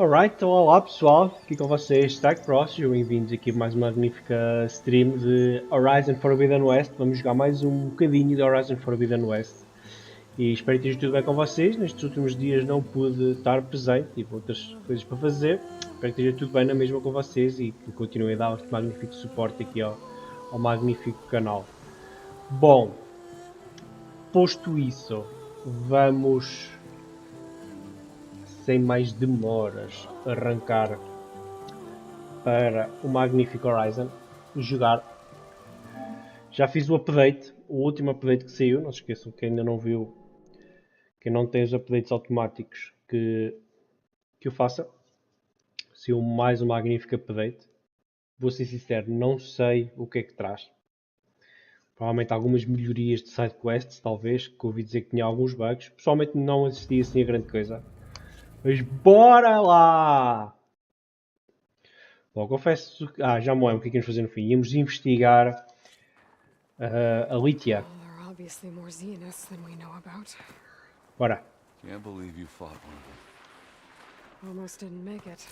Alright, então olá pessoal, aqui com vocês StrikePro, sejam bem-vindos aqui a mais uma magnífica stream de Horizon Forbidden West. Vamos jogar mais um bocadinho de Horizon Forbidden West e espero que esteja tudo bem com vocês. Nestes últimos dias não pude estar presente, tive outras coisas para fazer. Espero que esteja tudo bem na mesma com vocês e que continuem a dar este magnífico suporte aqui ao magnífico canal. Bom, posto isso, vamos sem mais demoras arrancar para o magnífico Horizon jogar. Já fiz o update, o último update que saiu, não se esqueçam que ainda não viu, quem não tem os updates automáticos que o faça. Saiu mais um magnífico update. Vou ser sincero, não sei o que é que traz. Provavelmente algumas melhorias de side quests, talvez, que ouvi dizer que tinha alguns bugs. Pessoalmente não assisti assim a grande coisa. Mas bora lá! Bom, confesso que... já me lembro o que é que íamos fazer no fim. Íamos investigar a Lítia. Bora. Can't believe you fought one of them. Almost didn't make it.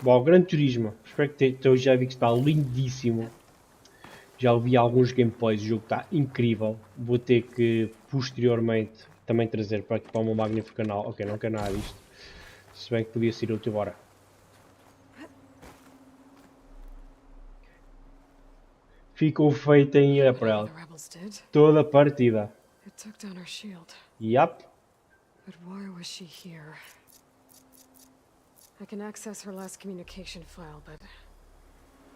Bom, Gran Turismo. Espero que eu já vi que está lindíssimo. Já ouvi alguns gameplays, o jogo está incrível. Vou ter que posteriormente também trazer para o meu magnífico canal. Ok, não quero nada disto. Se bem que podia ser útil, bora. Ficou feita em April. Toda a partida. Yup. But why was she here? I can access her last communication file, but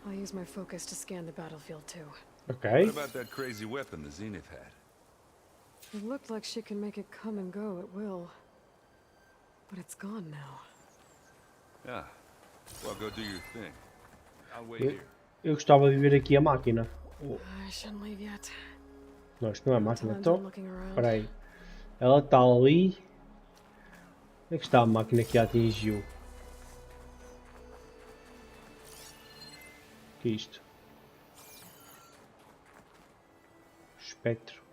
I'll use my focus to scan the battlefield too. Ok. What about that crazy weapon the Zenith had? It looked like she can make it come and go at will. But it's gone now. Yeah. Well, go do your thing. I'll wait here. Eu gostava de ver aqui a máquina. I shouldn't leave yet. Não, isto não é máquina. Till I'm Então, done looking around. espera aí. Ela está ali. Onde é que está a máquina que a atingiu? O que é isto? Espectro.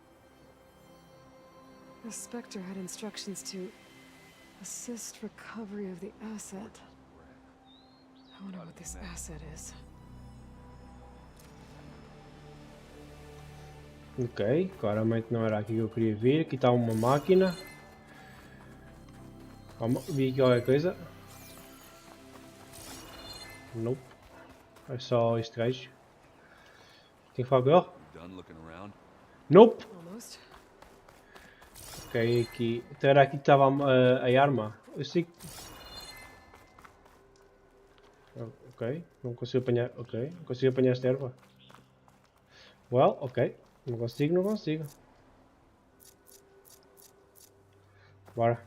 The Spectre had instructions to assist recovery of the asset. I wonder what this asset is. Ok, claramente não era aqui que eu queria vir. Aqui está uma máquina. Calma, vi aqui qualquer coisa. Nope. É só este gajo. Tem que falar com ele? Done looking around? Nope. Almost. Ok, aqui. Então era aqui que estava a arma. Eu sei que... Ok, não consigo apanhar. Ok, não consigo apanhar esta erva. Well, ok. Não consigo, não consigo. Bora.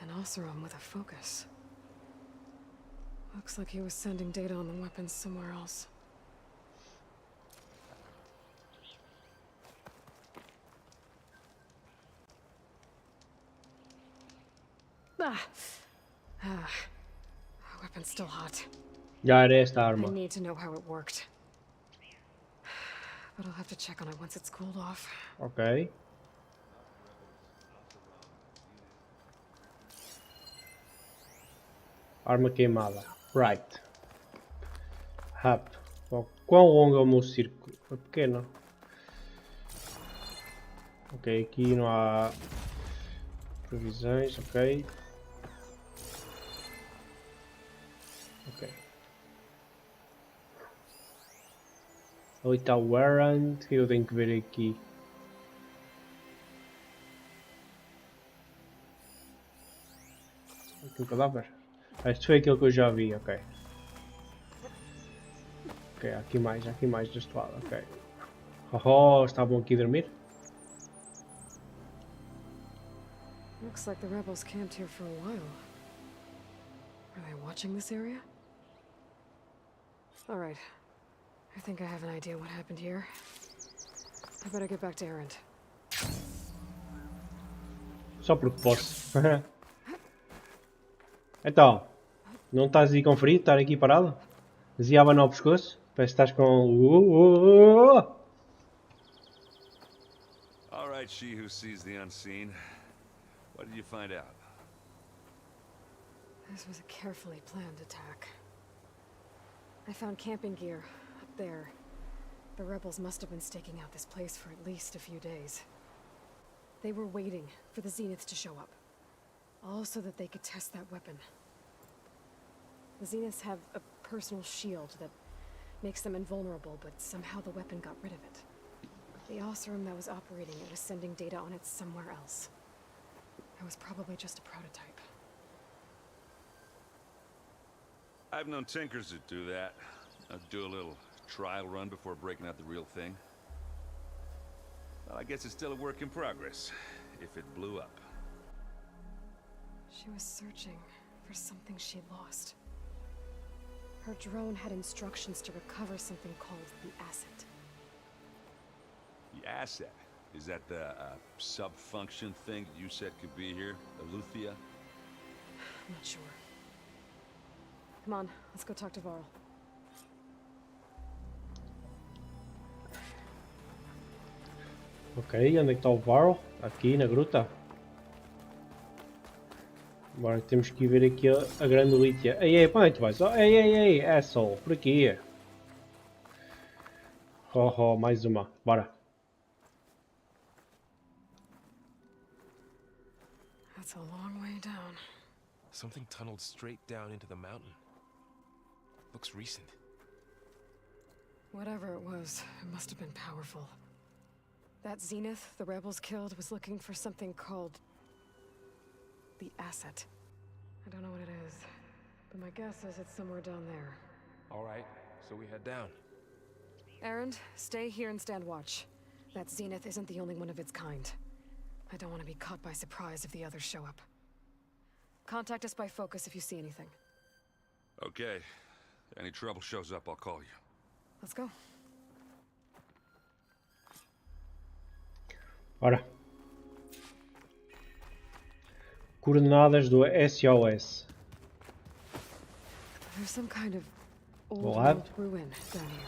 An Oseram with a focus. Looks like he was sending data on the weapons somewhere else. Weapon's still hot. Já era esta I arma. need to know how it worked. But I'll have to check on it once it's cooled off. Ok. Arma queimada. Right. Rap. Bom, quão longo é o meu círculo? É pequeno. Ok, aqui não há provisões, ok. Ok. Ali está o Warrant, que eu tenho que ver aqui. Aqui um cadáver. Este foi aquele que eu já vi, ok. Ok, há aqui mais deste lado, ok. Oh, estavam aqui a dormir? Looks like the rebels camped here for a while. Are they watching this area? Alright. I think I have an idea what happened here. I better get back to Erend. Só porque posso. Então, não estás aí com frio? Estar aqui parado? Ziava no pescoço? Parece que estás com... All right, she who sees the unseen. What did you find out? This was a carefully planned attack. I found camping gear up there. The rebels must have been staking out this place for at least a few days. They were waiting for the Zeniths to show up. All so that they could test that weapon. The Zeniths have a personal shield that makes them invulnerable, but somehow the weapon got rid of it. The Osram that was operating it was sending data on it somewhere else. It was probably just a prototype. I've known tinkers that do that. I'd do a little trial run before breaking out the real thing. Well, I guess it's still a work in progress, if it blew up. She was searching for something she'd lost. Her drone had instructions to recover something called the asset. The asset? Is that the sub-function thing you said could be here? Eleuthia? I'm not sure. Come on, let's go talk to Varl. Ok, onde é que está o Varl? Aqui na gruta. Agora temos que ir ver aqui a grande Lítia. Ei, para onde tu vais? Oh, ei, asshole, por aqui. Mais uma, bora. That's a long way down. Something tunneled straight down into the mountain. Looks recent. Whatever it was, it must have been powerful. That Zenith the rebels killed was looking for something called the asset. I don't know what it is, but my guess is it's somewhere down there. All right, so we head down. Erend, stay here and stand watch. That Zenith isn't the only one of its kind. I don't want to be caught by surprise if the others show up. Contact us by focus if you see anything. Okay. Any trouble shows up, I'll call you. Let's go. Ora. Coordenadas do SOS. There's some kind of old Lab? ruin down here.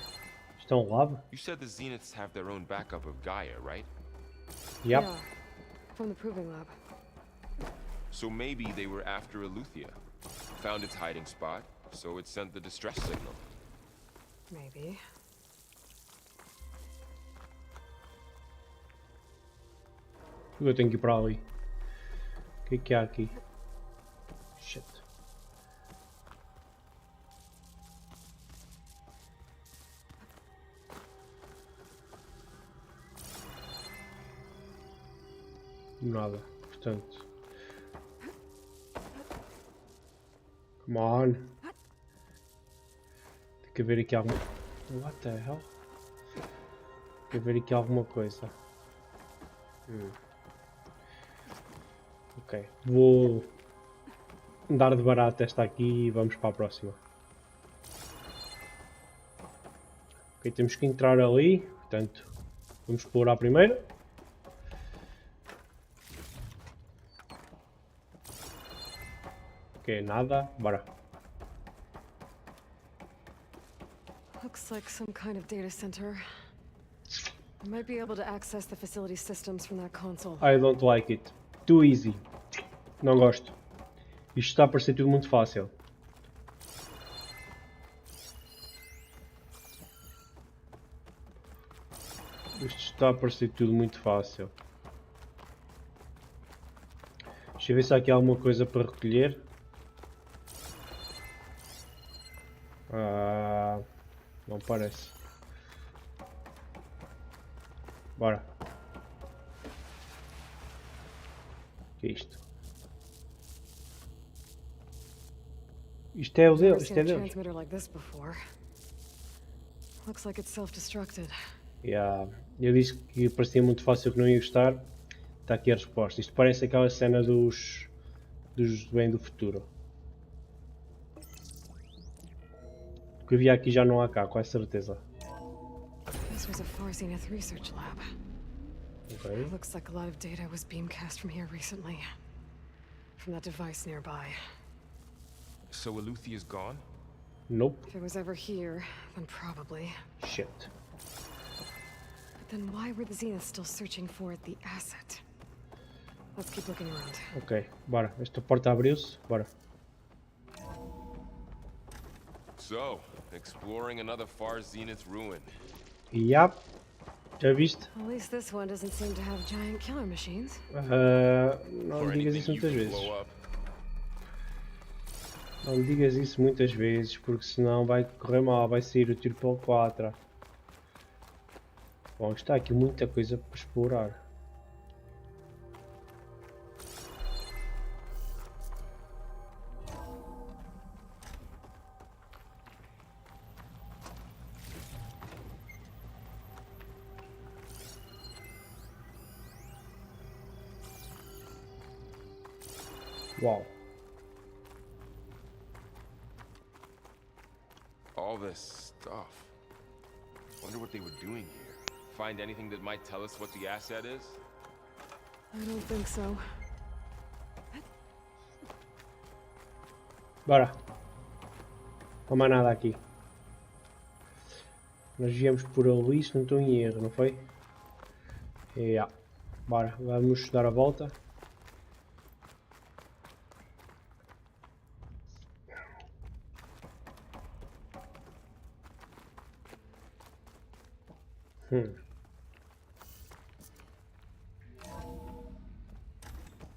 Isto é um lab? You said the Zeniths have their own backup of Gaia, right? Yep. Yeah, from the proving lab. So maybe they were after Eleuthia. Found its hiding spot, so it sent the distress signal. Maybe. Eu tenho que ir para ali. O que há aqui? Shit. Nada, portanto. Come on. Tem que haver aqui alguma... What the hell? Tem que haver aqui alguma coisa. Ok, vou dar de barato esta aqui e vamos para a próxima. Ok, temos que entrar ali, portanto, vamos explorar primeiro. Ok, nada, bora. Looks like some kind of data center. I might be able to access the facility systems from that console. I don't like it. Too easy. Não gosto. Isto está a parecer tudo muito fácil. Isto está a parecer tudo muito fácil. Deixa eu ver se há aqui alguma coisa para recolher. Não parece. Bora. O que é isto? Isto é o Never deles, isto seen é a deles. transmitter like this before. Looks like it's self-destructed. Yeah. Eu disse que parecia muito fácil, que não ia gostar. Está aqui a resposta. Isto parece aquela cena dos bem do futuro. O que havia aqui já não há cá, com certeza. This was a Far Zenith research lab. Ok. Looks like a lot of data was beamcast from here recently. From that device nearby. So Eleuthia's gone? Nope. If it was ever here, then probably. Shit. But then why were the Zeniths still searching for the asset? Let's keep looking around. Ok, bora. Esta porta abriu-se. Bora. So, exploring another far Zenith ruin. Yap. Já viste? At least this one doesn't seem to have giant killer machines. Não Or digas anything isso you muitas can vezes. blow up. Não digas isso muitas vezes, porque senão vai correr mal, vai sair o tiro pelo 4. Bom, está aqui muita coisa para explorar. Uau. All this stuff. Wonder what they were doing here. Find anything that might tell us what the asset is? I don't think so. Bora. Não há mais nada aqui. Nós viemos por ali, se não estou em erro, não foi? Yeah. Bora, vamos dar a volta.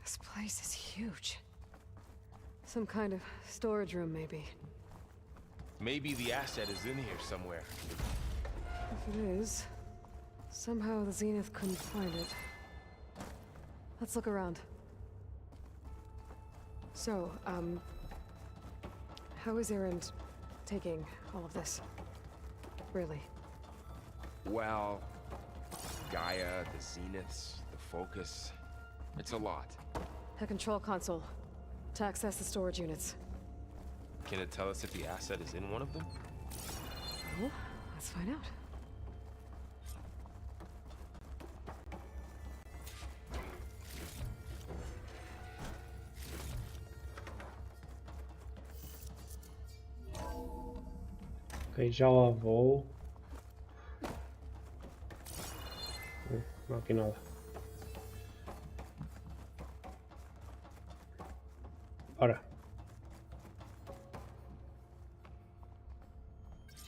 This place is huge. Some kind of storage room, maybe. Maybe the asset is in here somewhere. If it is, somehow the Zenith couldn't find it. Let's look around. So, how is Erend taking all of this? Really? Well, Gaia, the Zeniths, the Focus. It's a lot. A control console. To access the storage units. Can it tell us if the asset is in one of them? Well, let's find out. Ok, já lá vou. Não há aqui nada. Ora.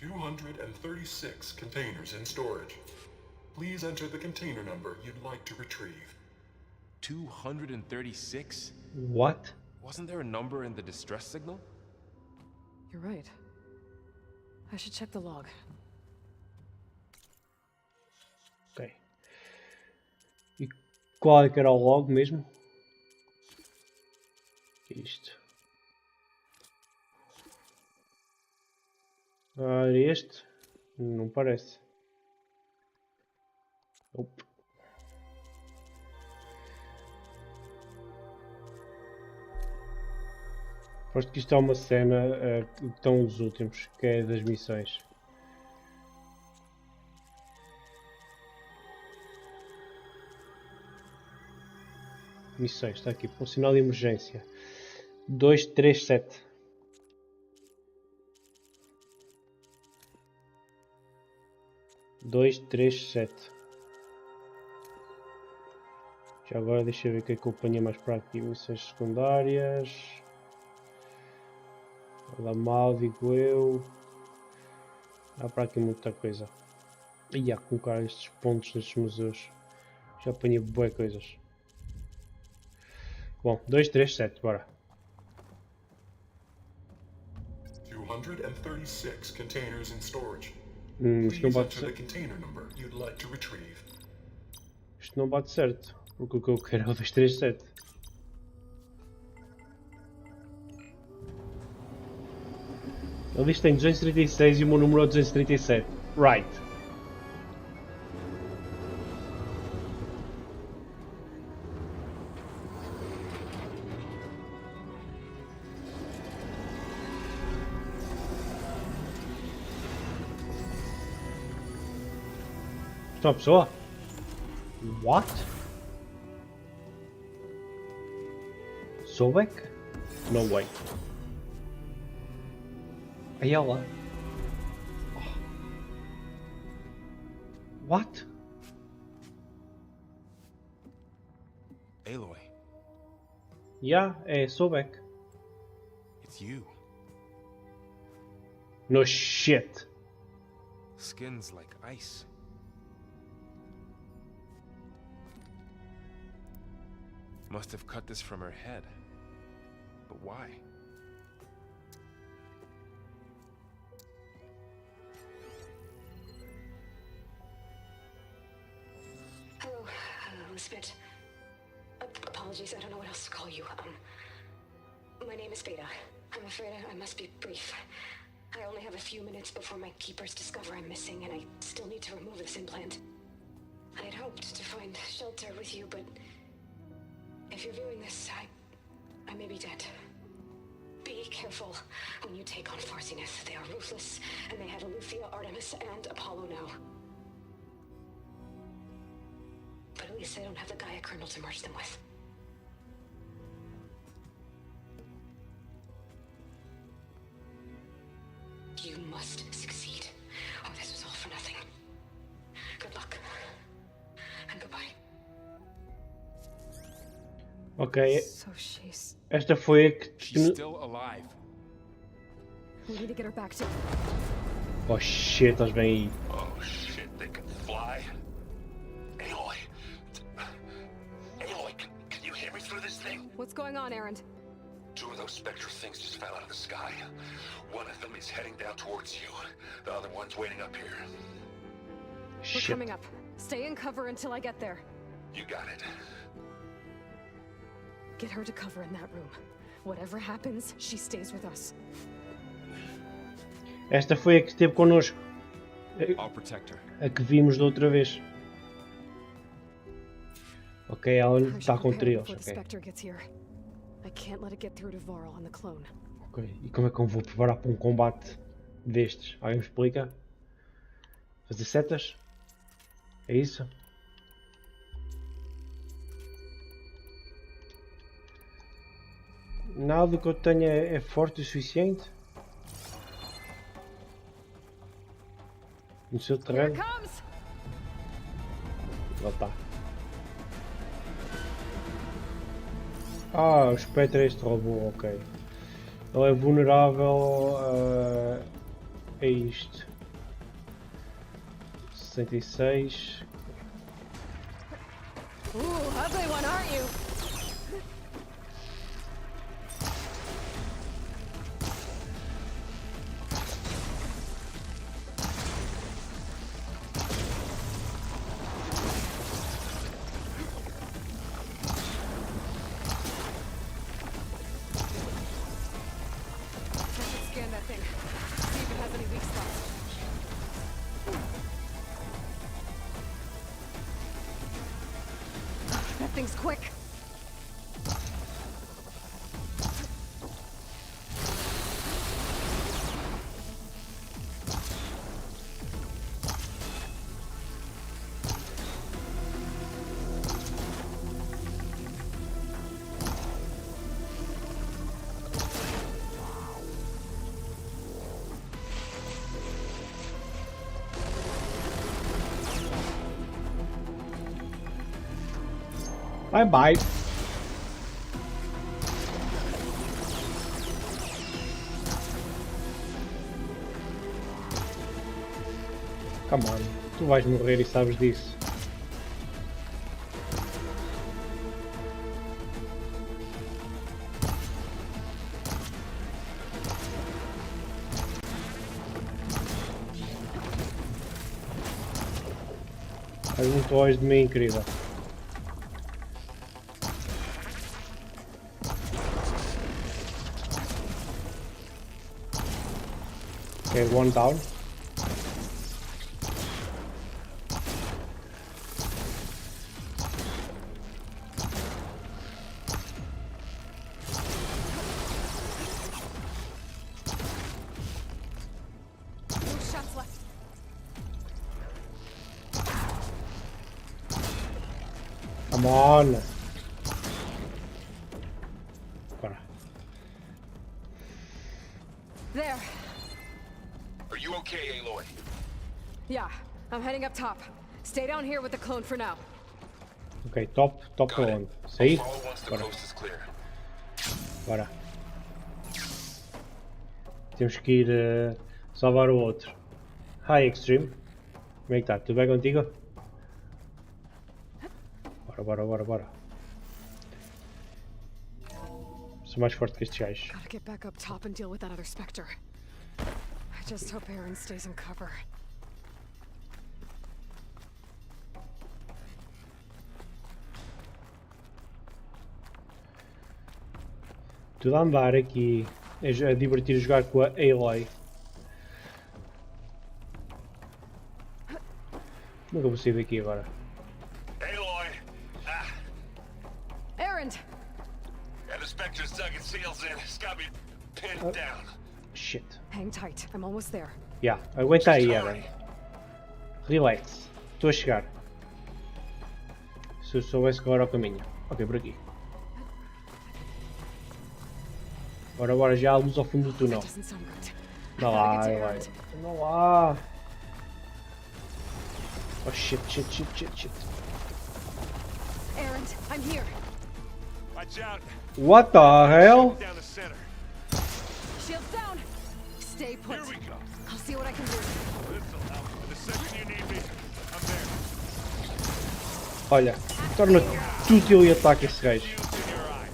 236 containers in storage. Please enter the container number you'd like to retrieve. 236? What? Wasn't there a number in the distress signal? You're right. I should check the log. Ok. E qual é que era o log mesmo? Que é isto? Ah, este? Não parece. Opa. Aposto que isto é uma cena que estão os últimos, que é das missões. Missões, está aqui, um sinal de emergência. 237. Já agora deixa eu ver o que é que eu ponho mais para aqui. Missões secundárias. Ela mal, digo eu. Há para aqui muita coisa. E há colocar estes pontos nestes museus. Já apanhei boas coisas. Bom, 237, bora. 236 containers in storage. Isto não Please bate enter the certo. container number you'd like to retrieve. Isto não bate certo. Porque o que eu quero é o 237. Ele diz que tem 236 e o meu número é 237. Right. Isto é uma pessoa? What? Sobek? No way. É ela? Oh. What? Aloy, Yeah, é Sobek. it's you. No shit. Skin's like ice. Must have cut this from her head. But why? Hello, Elizabeth. Apologies, I don't know what else to call you. My name is Beta. I'm afraid I must be brief. I only have a few minutes before my keepers discover I'm missing, and I still need to remove this implant. I had hoped to find shelter with you, but if you're viewing this, I may be dead. Be careful when you take on Farsiness. They are ruthless, and they have Eleuthia, Artemis, and Apollo now. But at least they don't have the Gaia kernel to merge them with. You must succeed, or this was all for nothing. Good luck. And goodbye. Ok, So she's... esta foi a que... She's still alive. We need to get her back to... Oh shit, eles vêm aí. Oh shit, they can fly. Aloy. Aloy, can you hear me through this thing? What's going on, Erend? Two of those spectral things just fell out of the sky. One of them is heading down towards you. The other one's waiting up here. We're Shit. coming up. Stay in cover until I get there. You got it. Get her to cover in that room. Whatever happens, she stays with us. Esta foi a que esteve connosco. I'll protect her. A que vimos da outra vez. Ok, ela I should está contra prepare eles. before the Ok. Spectre gets here. I can't let it get through to Varl on the clone. Ok. E como é que eu vou preparar para um combate destes? Alguém me explica? Fazer setas? É isso? Nada que eu tenha é forte o suficiente? No seu Here terreno? it comes! Lá está. Ah, o espectro é este robô, ok. Ele é vulnerável a isto. 66. Ooh, ugly one, aren't you? I should scan that thing. See if it has any weak spots. That thing's quick. Bye bye. Come on, tu vais morrer e sabes disso. Estás muito longe de mim, incrível. Okay, one down. No shots left. Come on. Bora. There. Are you okay, Aloy? Yeah, I'm heading up top. Stay down here with the clone for now. Ok, top Got para it. onde? I'll Sair? follow once the Bora, coast is clear. bora. Temos que ir salvar o outro. Hi Extreme. Como é que tá? Tudo bem contigo? Bora, bora, bora, bora. Sou mais forte que estes gajos. Gotta get back up top and deal with that other Spectre. I just hope Aaron stays in cover. Tudo a andar aqui. É divertir jogar com a Aloy. Como é que eu vou sair daqui agora? Aloy! Ah, Aaron! yeah, the Spectre's dug its heels in. It's got me pinned down. Shit. Hang tight, I'm almost there. Yeah, aguenta aí, Aaron. Relax. Estou a chegar. Se eu soubesse qual era o caminho. Ok, por aqui. Bora, bora, já há luz ao fundo do túnel. That doesn't sound good. Não há, vai. Não há. Oh shit, shit, shit, shit, shit. Aaron, I'm here. Watch out. What the hell? Down the center. Shields down. Stay put. Here we go. I'll see what I can do. This'll help. The second you need me, I'm there. Olha, torna tudo útil e ataca esse gajo. Fuse in your eyes.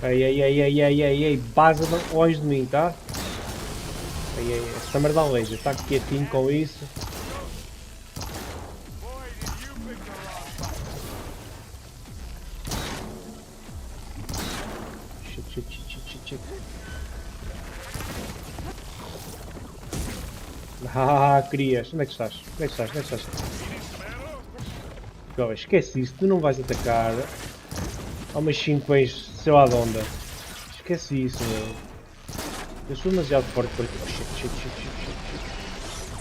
Ei, ei, ei, ei, ei, ei, ei, vaza longe de mim, tá? Ei, ei, essa merda aleija, está quietinho com isso. Boy, did you pick the wrong fight. Shit, shit, shit, shit, shit, shit. Ah, querias, onde é que estás? Onde é que estás? Onde é que estás? Jovem, esquece isso, tu não vais atacar há umas 5 vezes, sei lá de onde. Esquece isso, meu. Eu sou demasiado forte para aqui. Oh, shit, shit, shit, shit, shit.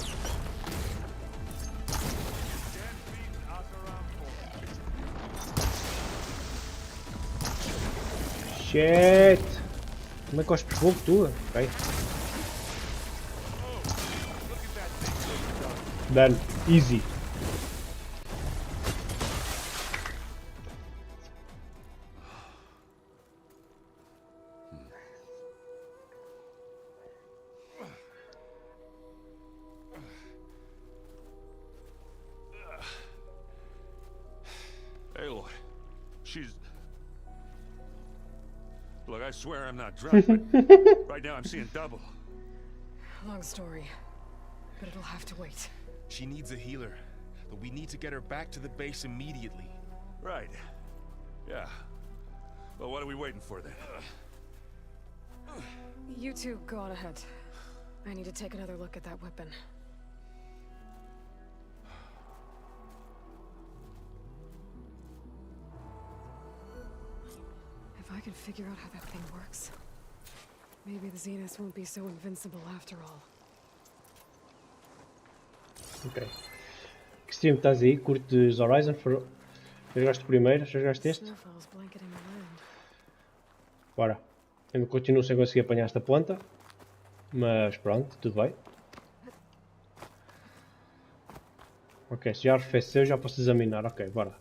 Shit! Como é que cospes fogo tu? Ok. Done. Easy. Aloy, she's... Look, I swear I'm not drunk, but right now I'm seeing double. Long story, but it'll have to wait. She needs a healer, but we need to get her back to the base immediately. Right. Yeah. Well, what are we waiting for then? You two go on ahead. I need to take another look at that weapon. If I can figure out how that thing works, maybe the Zenith won't be so invincible after all. Ok. Que stream estás aí? Curtes Horizon? Já jogaste o primeiro? Já jogaste este? Snowfall's blanketing the land. Bora. Eu continuo sem conseguir apanhar esta planta. Mas pronto, tudo bem. Ok, se já arrefeceu já posso examinar. Ok, bora.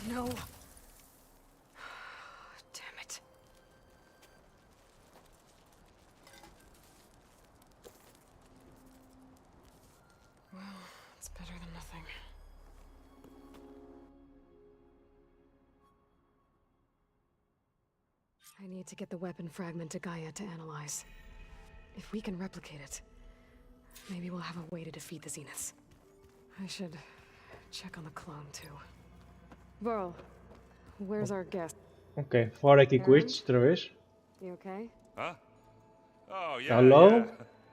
No. Damn it. Well, it's better than nothing. I need to get the weapon fragment to Gaia to analyze. If we can replicate it, maybe we'll have a way to defeat the Zeniths. I should check on the clone too. Varl, where's our guest? Ok, fora aqui com estes outra vez. You okay? Huh? Oh, yeah, Hello? yeah.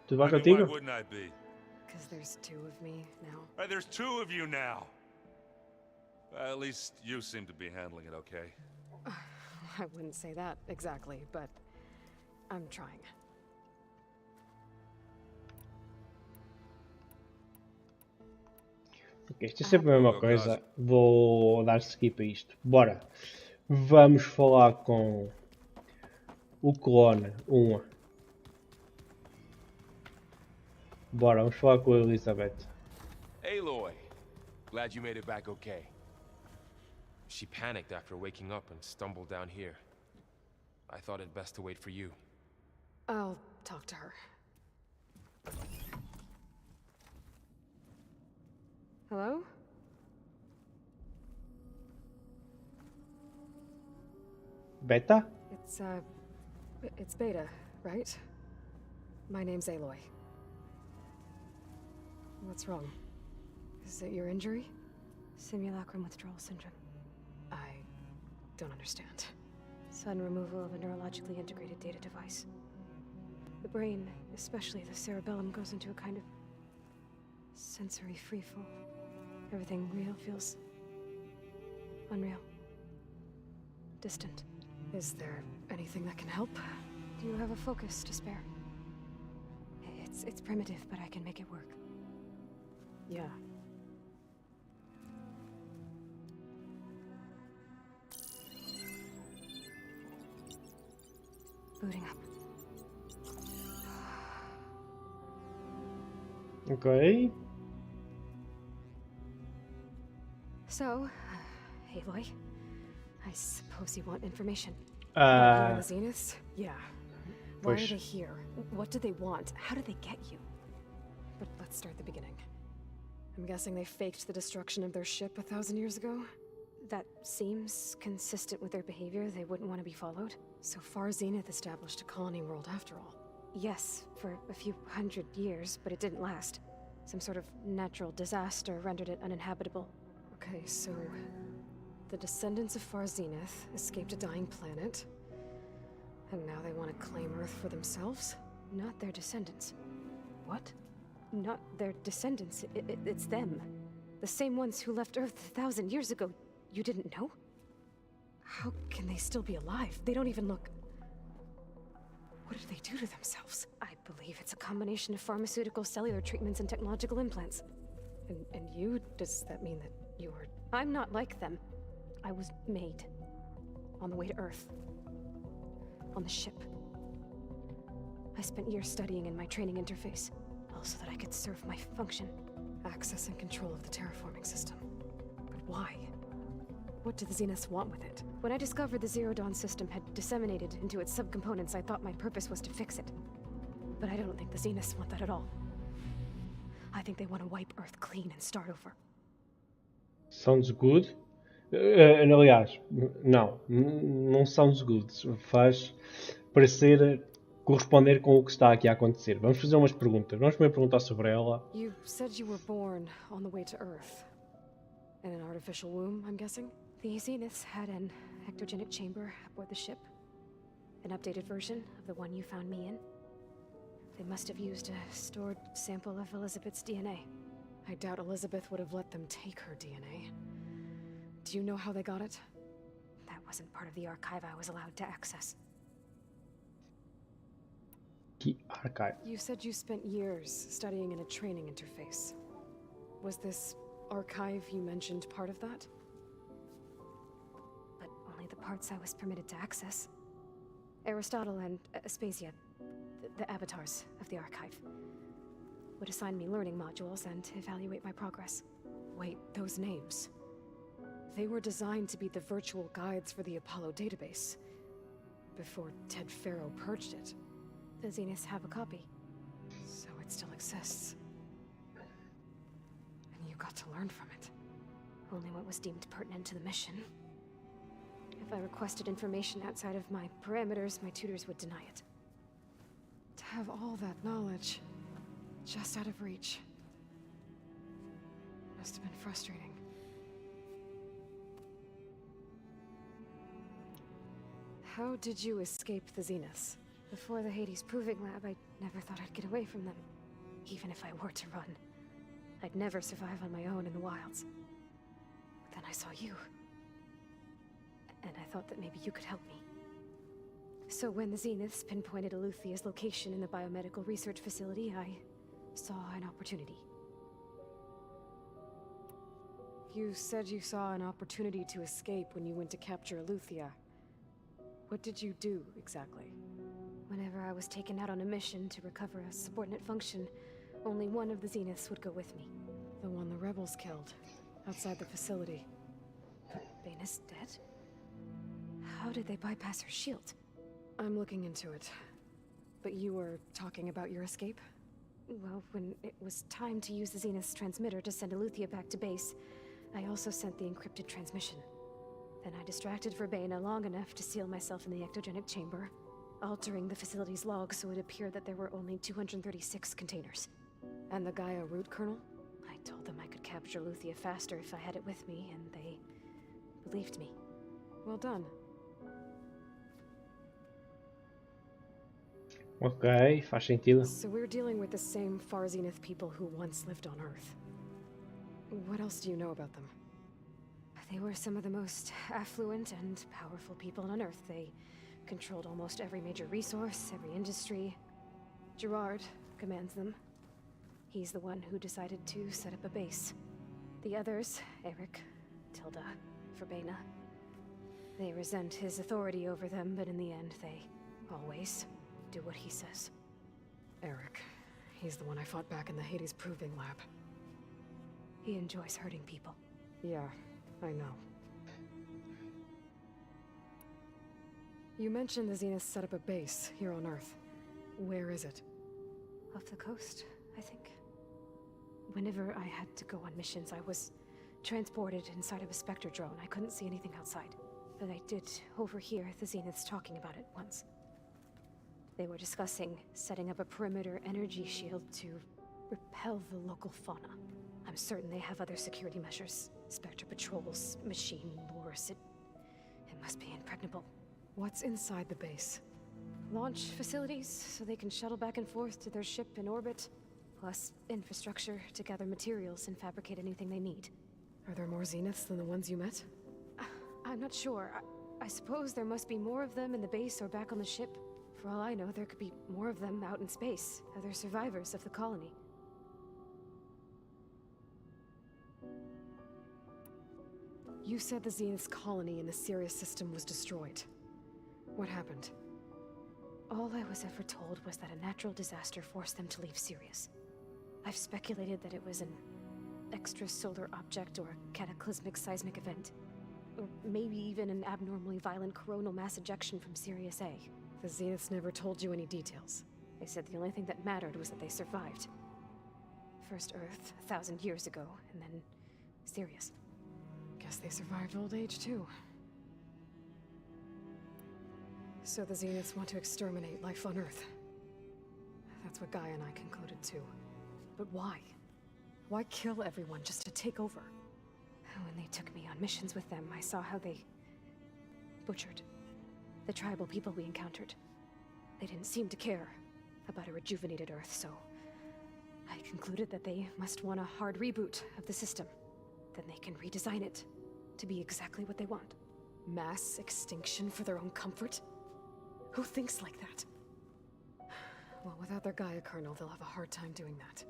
Tudo bem I mean, why contigo? wouldn't I be? Because there's two of me now. Right, there's two of you now. At least you seem to be handling it okay. I wouldn't say that exactly, but I'm trying. Ok, isto é sempre a mesma coisa. Vou dar skip a isto. Bora. Vamos falar com o clone 1. Bora, vamos falar com a Elizabeth. Aloy, glad you made it back okay. She panicked after waking up and stumbled down here. I thought it best to wait for you. I'll talk to her. Hello? Beta? It's Beta, right? My name's Aloy. What's wrong? Is it your injury? Simulacrum withdrawal syndrome. I don't understand. Sudden removal of a neurologically integrated data device. The brain, especially the cerebellum, goes into a kind of sensory freefall. Everything real feels unreal. Distant. Is there anything that can help? Do you have a focus to spare? It's primitive, but I can make it work. Yeah. Booting up. Ok. So, Aloy, I suppose you want information. The Zeniths? Yeah. Why are Push. they here? What do they want? How did they get you? But let's start at the beginning. I'm guessing they faked the destruction of their ship 1,000 years ago? That seems consistent with their behavior. They wouldn't want to be followed. So far, Zenith established a colony world after all. Yes, for a few hundred years, but it didn't last. Some sort of natural disaster rendered it uninhabitable. Okay, so the descendants of Far Zenith escaped a dying planet, and now they want to claim Earth for themselves? Not their descendants. What? Not their descendants. It's them. The same ones who left Earth 1,000 years ago. You didn't know? How can they still be alive? They don't even look... What did they do to themselves? I believe it's a combination of pharmaceutical, cellular treatments, and technological implants. And you? Does that mean that you are... I'm not like them. I was made. On the way to Earth. On the ship. I spent years studying in my training interface, all so that I could serve my function. Access and control of the terraforming system. But why? What do the Zeniths want with it? When I discovered the Zero Dawn system had disseminated into its subcomponents, I thought my purpose was to fix it. But I don't think the Zeniths want that at all. I think they want to wipe Earth clean and start over. Sounds good. Aliás, não sounds good. Faz parecer corresponder com o que está aqui a acontecer. Vamos fazer umas perguntas. Vamos primeiro perguntar sobre ela. You said you were born on the way to Earth. In an artificial womb, I'm guessing? The Zeniths had an ectogenic chamber aboard the ship. An updated version of the one you found me in. They must have used a stored sample of Elizabeth's DNA. I doubt Elizabeth would have let them take her DNA. Do you know how they got it? That wasn't part of the archive I was allowed to access. Que archive. You said you spent years studying in a training interface. Was this archive you mentioned part of that? But only the parts I was permitted to access. Aristotle and Aspasia, the avatars of the archive, would assign me learning modules and evaluate my progress. Wait, those names. They were designed to be the virtual guides for the Apollo database. Before Ted Faro purged it. The Zeniths have a copy. So it still exists. And you got to learn from it. Only what was deemed pertinent to the mission. If I requested information outside of my parameters, my tutors would deny it. To have all that knowledge, just out of reach. Must have been frustrating. How did you escape the Zeniths? Before the Hades Proving Lab, I never thought I'd get away from them. Even if I were to run. I'd never survive on my own in the wilds. But then I saw you. And I thought that maybe you could help me. So when the Zeniths pinpointed Eluthia's location in the biomedical research facility, I saw an opportunity. You said you saw an opportunity to escape when you went to capture Luthia. What did you do, exactly? Whenever I was taken out on a mission to recover a subordinate function, only one of the Zeniths would go with me. The one the rebels killed, outside the facility. Baina's dead? How did they bypass her shield? I'm looking into it. But you were talking about your escape? Well, when it was time to use the Zenith's transmitter to send Luthia back to base, I also sent the encrypted transmission. Then I distracted Verbena long enough to seal myself in the ectogenic chamber, altering the facility's log so it appeared that there were only 236 containers. And the Gaia root kernel? I told them I could capture Luthia faster if I had it with me, and they believed me. Well done. Ok, faz sentido. So we're dealing with the same Far Zenith people who once lived on Earth. What else do you know about them? They were some of the most affluent and powerful people on Earth. They controlled almost every major resource, every industry. Gerard commands them. He's the one who decided to set up a base. The others, Eric, Tilda, Verbena, they resent his authority over them, but in the end, they always do what he says. Eric. He's the one I fought back in the Hades Proving Lab. He enjoys hurting people. Yeah, I know. You mentioned the Zenith set up a base here on Earth. Where is it? Off the coast, I think. Whenever I had to go on missions, I was transported inside of a Spectre drone. I couldn't see anything outside. But I did overhear the Zeniths talking about it once. They were discussing setting up a perimeter energy shield to repel the local fauna. I'm certain they have other security measures. Spectre patrols, machine lures. It must be impregnable. What's inside the base? Launch facilities, so they can shuttle back and forth to their ship in orbit. Plus infrastructure to gather materials and fabricate anything they need. Are there more Zeniths than the ones you met? I'm not sure. I suppose there must be more of them in the base or back on the ship. For all I know, there could be more of them out in space, other survivors of the colony. You said the Zenith's colony in the Sirius system was destroyed. What happened? All I was ever told was that a natural disaster forced them to leave Sirius. I've speculated that it was an extrasolar object or a cataclysmic seismic event. Or maybe even an abnormally violent coronal mass ejection from Sirius A. The Zeniths never told you any details. They said the only thing that mattered was that they survived. First Earth, 1,000 years ago, and then Sirius. Guess they survived old age, too. So the Zeniths want to exterminate life on Earth. That's what Gaia and I concluded, too. But why? Why kill everyone just to take over? When they took me on missions with them, I saw how they butchered the tribal people we encountered. They didn't seem to care about a rejuvenated Earth, so I concluded that they must want a hard reboot of the system. Then they can redesign it to be exactly what they want. Mass extinction for their own comfort? Who thinks like that? Well, without their Gaia kernel, they'll have a hard time doing that.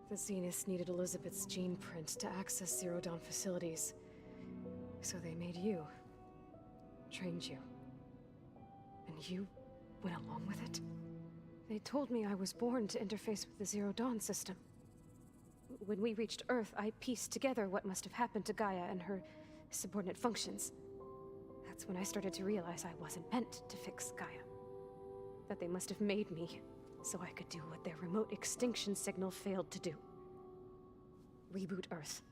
The Zeniths needed Elizabeth's gene print to access Zero Dawn facilities. So they made you. Trained you. And you went along with it? They told me I was born to interface with the Zero Dawn system. When we reached Earth, I pieced together what must have happened to Gaia and her subordinate functions. That's when I started to realize I wasn't meant to fix Gaia. That they must have made me so I could do what their remote extinction signal failed to do. Reboot Earth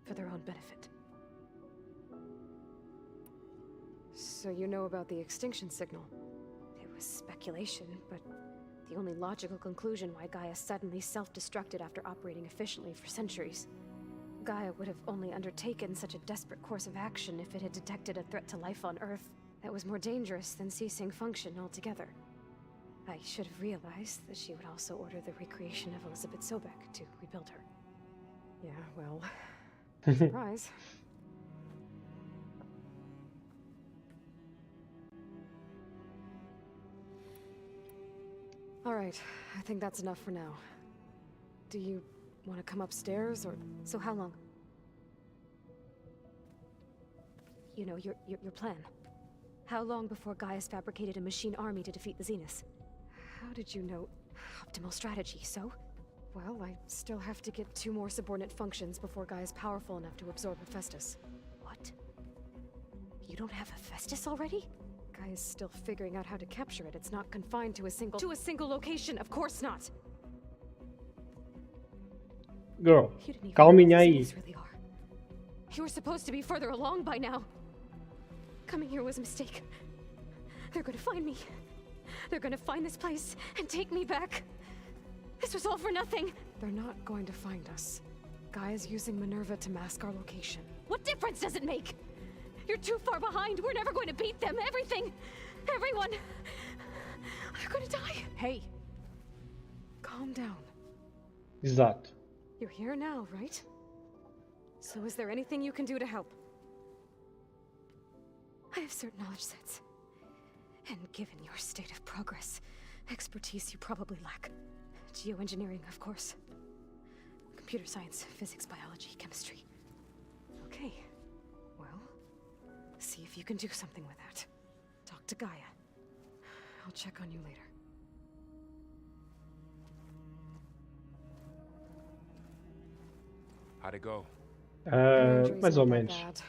for their own benefit. So you know about the extinction signal? It was speculation, but the only logical conclusion why Gaia suddenly self-destructed after operating efficiently for centuries. Gaia would have only undertaken such a desperate course of action if it had detected a threat to life on Earth that was more dangerous than ceasing function altogether. I should have realized that she would also order the recreation of Elizabeth Sobek to rebuild her. Yeah, well, surprise. All right, I think that's enough for now. Do you Want to come upstairs or... So how long? You know, your plan. How long before Gaius fabricated a machine army to defeat the Zeniths? How did you know? Optimal strategy, so? Well, I still have to get 2 more subordinate functions before Guy is powerful enough to absorb Hephaestus. What? You don't have Hephaestus already? Guy is still figuring out how to capture it. It's not confined to a single... To a single location, of course not! Girl, You didn't even calminha know where the aí. Zeniths really are. You were supposed to be further along by now. Coming here was a mistake. They're gonna find me. They're gonna find this place and take me back. This was all for nothing. They're not going to find us. Guy is using Minerva to mask our location. What difference does it make? You're too far behind. We're never going to beat them. Everything. Everyone. They're gonna die. Hey! Calm down. Exato. You're here now, right? So is there anything you can do to help? I have certain knowledge sets. And given your state of progress, expertise you probably lack. Geoengineering, of course. Computer science, physics, biology, chemistry. Okay. Well, see if you can do something with that. Talk to Gaia. I'll check on you later. How'd it go? Injuries Mais ou weren't that menos. bad,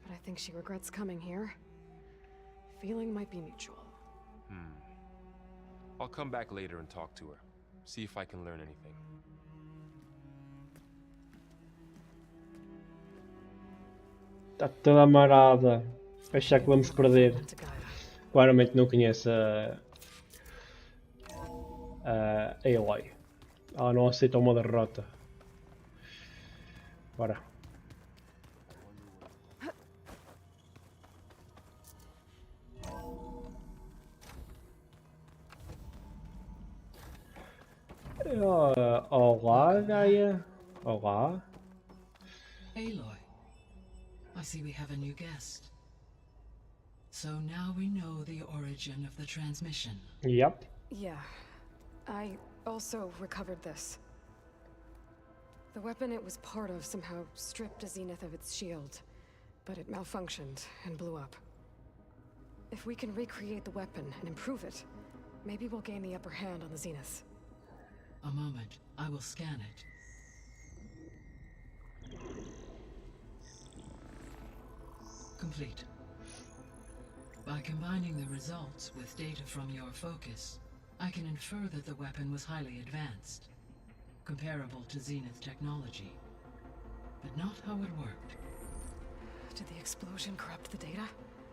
but I think she regrets coming here. Feeling might be mutual. I'll come back later and talk to her. See if I can learn anything. Está toda amarada. Achar que vamos perder. To Gaia. Claramente não conhece a Aloy. Ela não aceita uma derrota. Bora. Olá, Gaia. Olá. Aloy, I see we have a new guest. So now we know the origin of the transmission. Yep. Yeah. I also recovered this. The weapon it was part of somehow stripped a Zenith of its shield, but it malfunctioned and blew up. If we can recreate the weapon and improve it, maybe we'll gain the upper hand on the Zeniths. A moment, I will scan it. Complete. By combining the results with data from your focus, I can infer that the weapon was highly advanced, comparable to Zenith technology, but not how it worked. Did the explosion corrupt the data?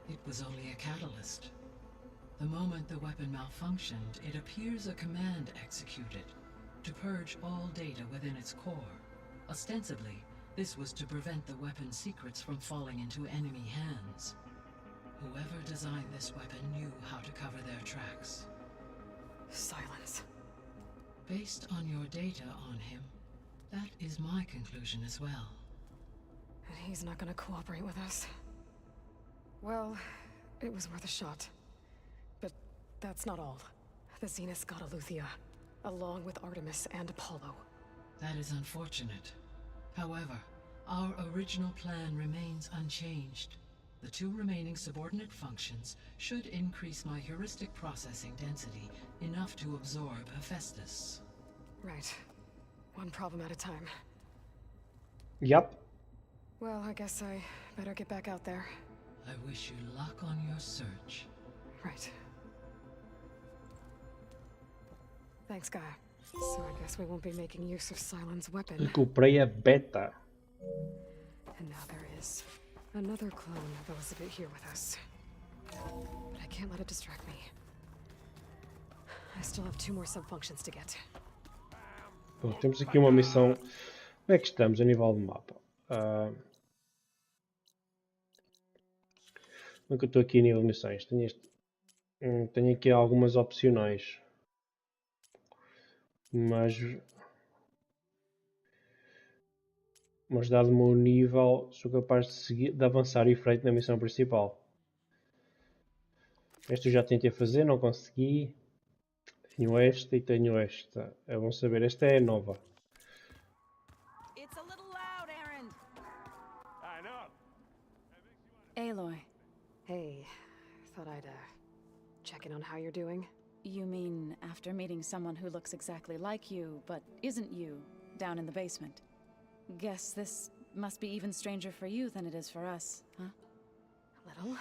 It was only a catalyst. The moment the weapon malfunctioned, it appears a command executed to purge all data within its core. Ostensibly, this was to prevent the weapon's secrets from falling into enemy hands. Whoever designed this weapon knew how to cover their tracks. Silence. Based on your data on him, that is my conclusion as well. And he's not gonna cooperate with us. Well, it was worth a shot. But that's not all. The Zeniths got Aletheia, along with Artemis and Apollo. That is unfortunate. However, our original plan remains unchanged. The 2 remaining subordinate functions should increase my heuristic processing density enough to absorb Hephaestus. Right. One problem at a time. Yep. Well, I guess I better get back out there. I wish you luck on your search. Right. Thanks, Guy. So I guess we won't be making use of Cylon's weapon. Recuperei a beta. And now there is another clone of Elizabeth here with us. But I can't let it distract me. I still have 2 more sub-functions to get. Bom, temos aqui uma missão. Como é que estamos a nível de mapa? Como é que eu estou aqui a nível de missões? Tenho aqui algumas opcionais. Mas dado o meu nível, sou capaz de avançar em frente na missão principal. Esta eu já tentei fazer, não consegui. Tenho esta e tenho esta. É bom saber, esta é nova. check in on how you're doing. You mean after meeting someone who looks exactly like you, but isn't you, down in the basement? Guess this must be even stranger for you than it is for us, huh? A little.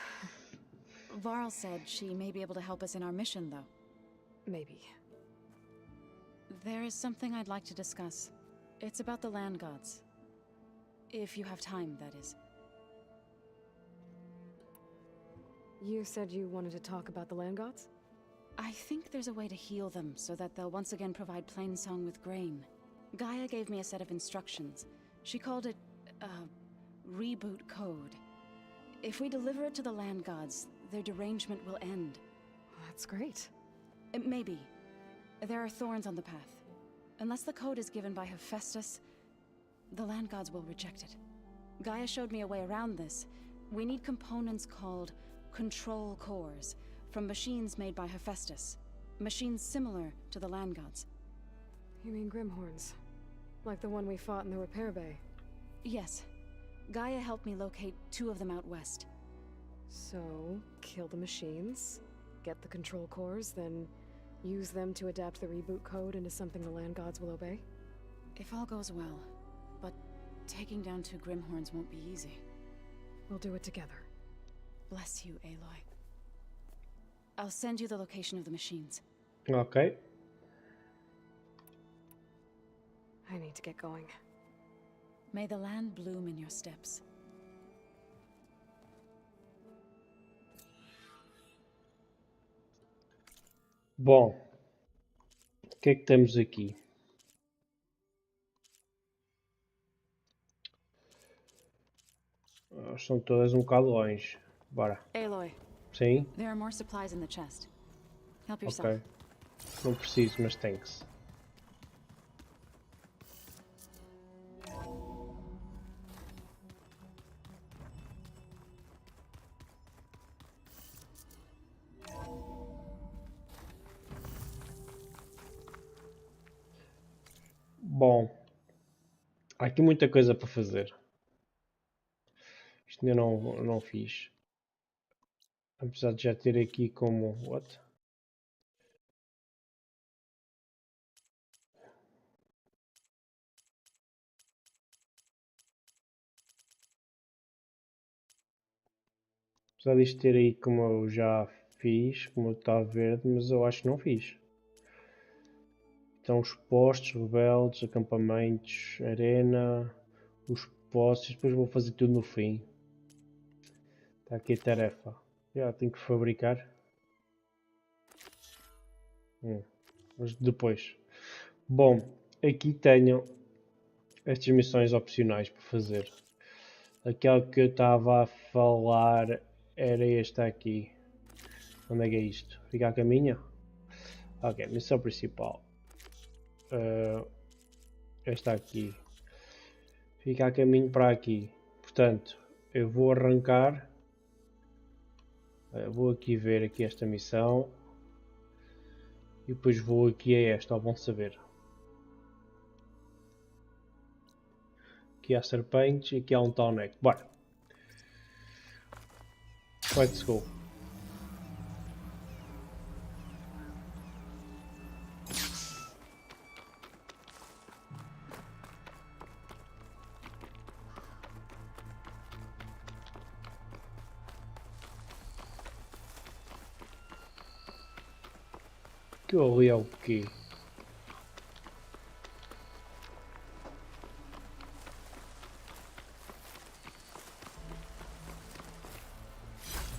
Varl said she may be able to help us in our mission, though. Maybe. There is something I'd like to discuss. It's about the land gods. If you have time, that is. You said you wanted to talk about the land gods? I think there's a way to heal them so that they'll once again provide Plainsong with grain. Gaia gave me a set of instructions. She called it, reboot code. If we deliver it to the land gods, their derangement will end. That's great. Maybe. There are thorns on the path. Unless the code is given by Hephaestus, the land gods will reject it. Gaia showed me a way around this. We need components called control cores from machines made by Hephaestus. Machines similar to the land gods. You mean Grimhorns? Like the one we fought in the repair bay? Yes. Gaia helped me locate 2 of them out west. So, kill the machines, get the control cores, then use them to adapt the reboot code into something the land gods will obey? If all goes well. But taking down 2 Grimhorns won't be easy. We'll do it together. Bless you, Aloy. I'll send you the location of the machines. Ok. I need to get going. May the land bloom in your steps. Bom, o que é que temos aqui? São todas um bocado longe. Bora. Aloy, Sim? there are more supplies in the chest. Help yourself. Ok. Não preciso, mas tem-se. Bom, há aqui muita coisa para fazer. Isto ainda não fiz. Apesar de já ter aqui como... What? Apesar disto ter aí como eu já fiz, como está verde, mas eu acho que não fiz. Então os postos, rebeldes, acampamentos, arena, os postos, depois vou fazer tudo no fim. Está aqui a tarefa. Já tenho que fabricar. Mas depois. Bom, aqui tenho estas missões opcionais para fazer. Aquela que eu estava a falar era esta aqui. Onde é que é isto? Fica a caminho? Ok, missão principal. Esta aqui. Fica a caminho para aqui. Portanto, eu vou arrancar. Vou aqui ver aqui esta missão. E depois vou aqui a esta, ao bom saber. Aqui há serpentes e aqui há um towneck. Bora! Let's go! Que ali é o quê?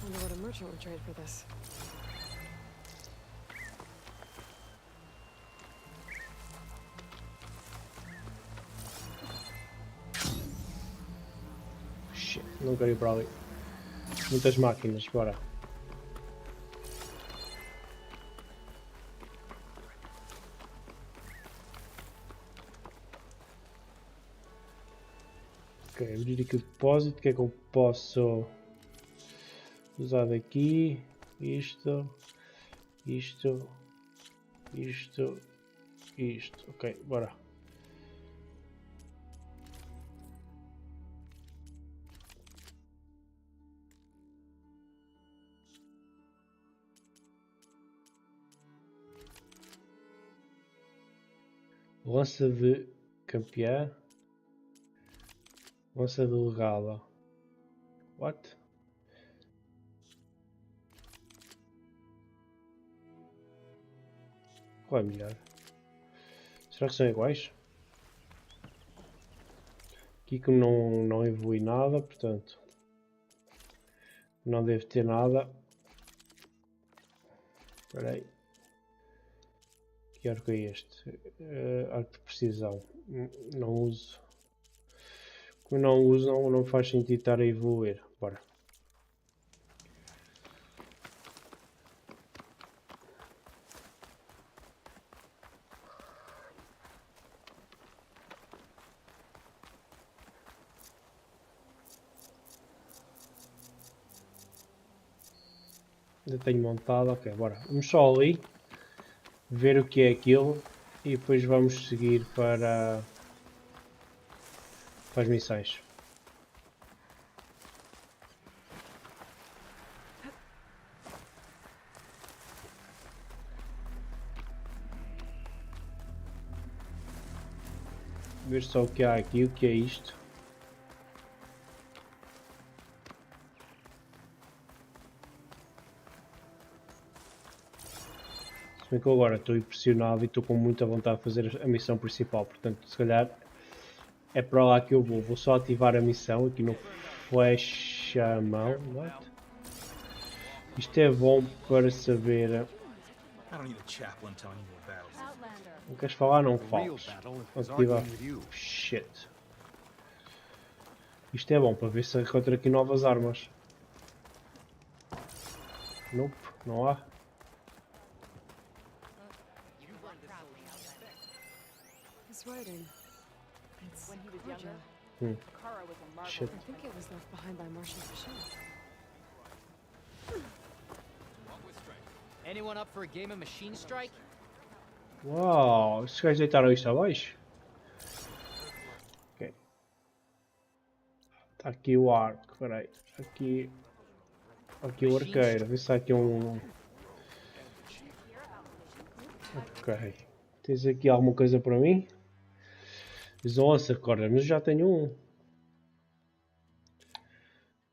Wonder what a merchant would trade for this. Shit, não quero ir para ali. Muitas máquinas, bora. Ok, abrir aqui o depósito, o que é que eu posso usar daqui? Isto, isto, isto, isto. Ok, bora. Lança de campeã. Lança de legala. What? Qual é melhor? Será que são iguais? Aqui que não evolui nada, portanto não deve ter nada. Espera aí. Que arco é este? Arco de precisão. Não uso. Como não uso, não faz sentido estar a evoluir. Bora. Ainda tenho montado, ok, bora. Vamos só ali ver o que é aquilo e depois vamos seguir para as missões. Ver só o que há aqui, o que é isto. Se bem que eu agora estou impressionado e estou com muita vontade de fazer a missão principal, portanto se calhar é para lá que eu vou. Vou só ativar a missão aqui no flecha a mão. What? Isto é bom para saber. Não queres falar? Não fales. Ativa. Shit. Isto é bom para ver se encontro aqui novas armas. Nope, não há. His writing. It's Georgia. Shit. I think it was left behind by Martian machines. Anyone up for a game of Machine Strike? Uau, esses gajos deitaram isto abaixo? Ok. Está aqui o arco, peraí. Aqui o arqueiro, vê se há aqui um... Ok. Tens aqui alguma coisa para mim? Tens um lança-cordas, mas eu já tenho um.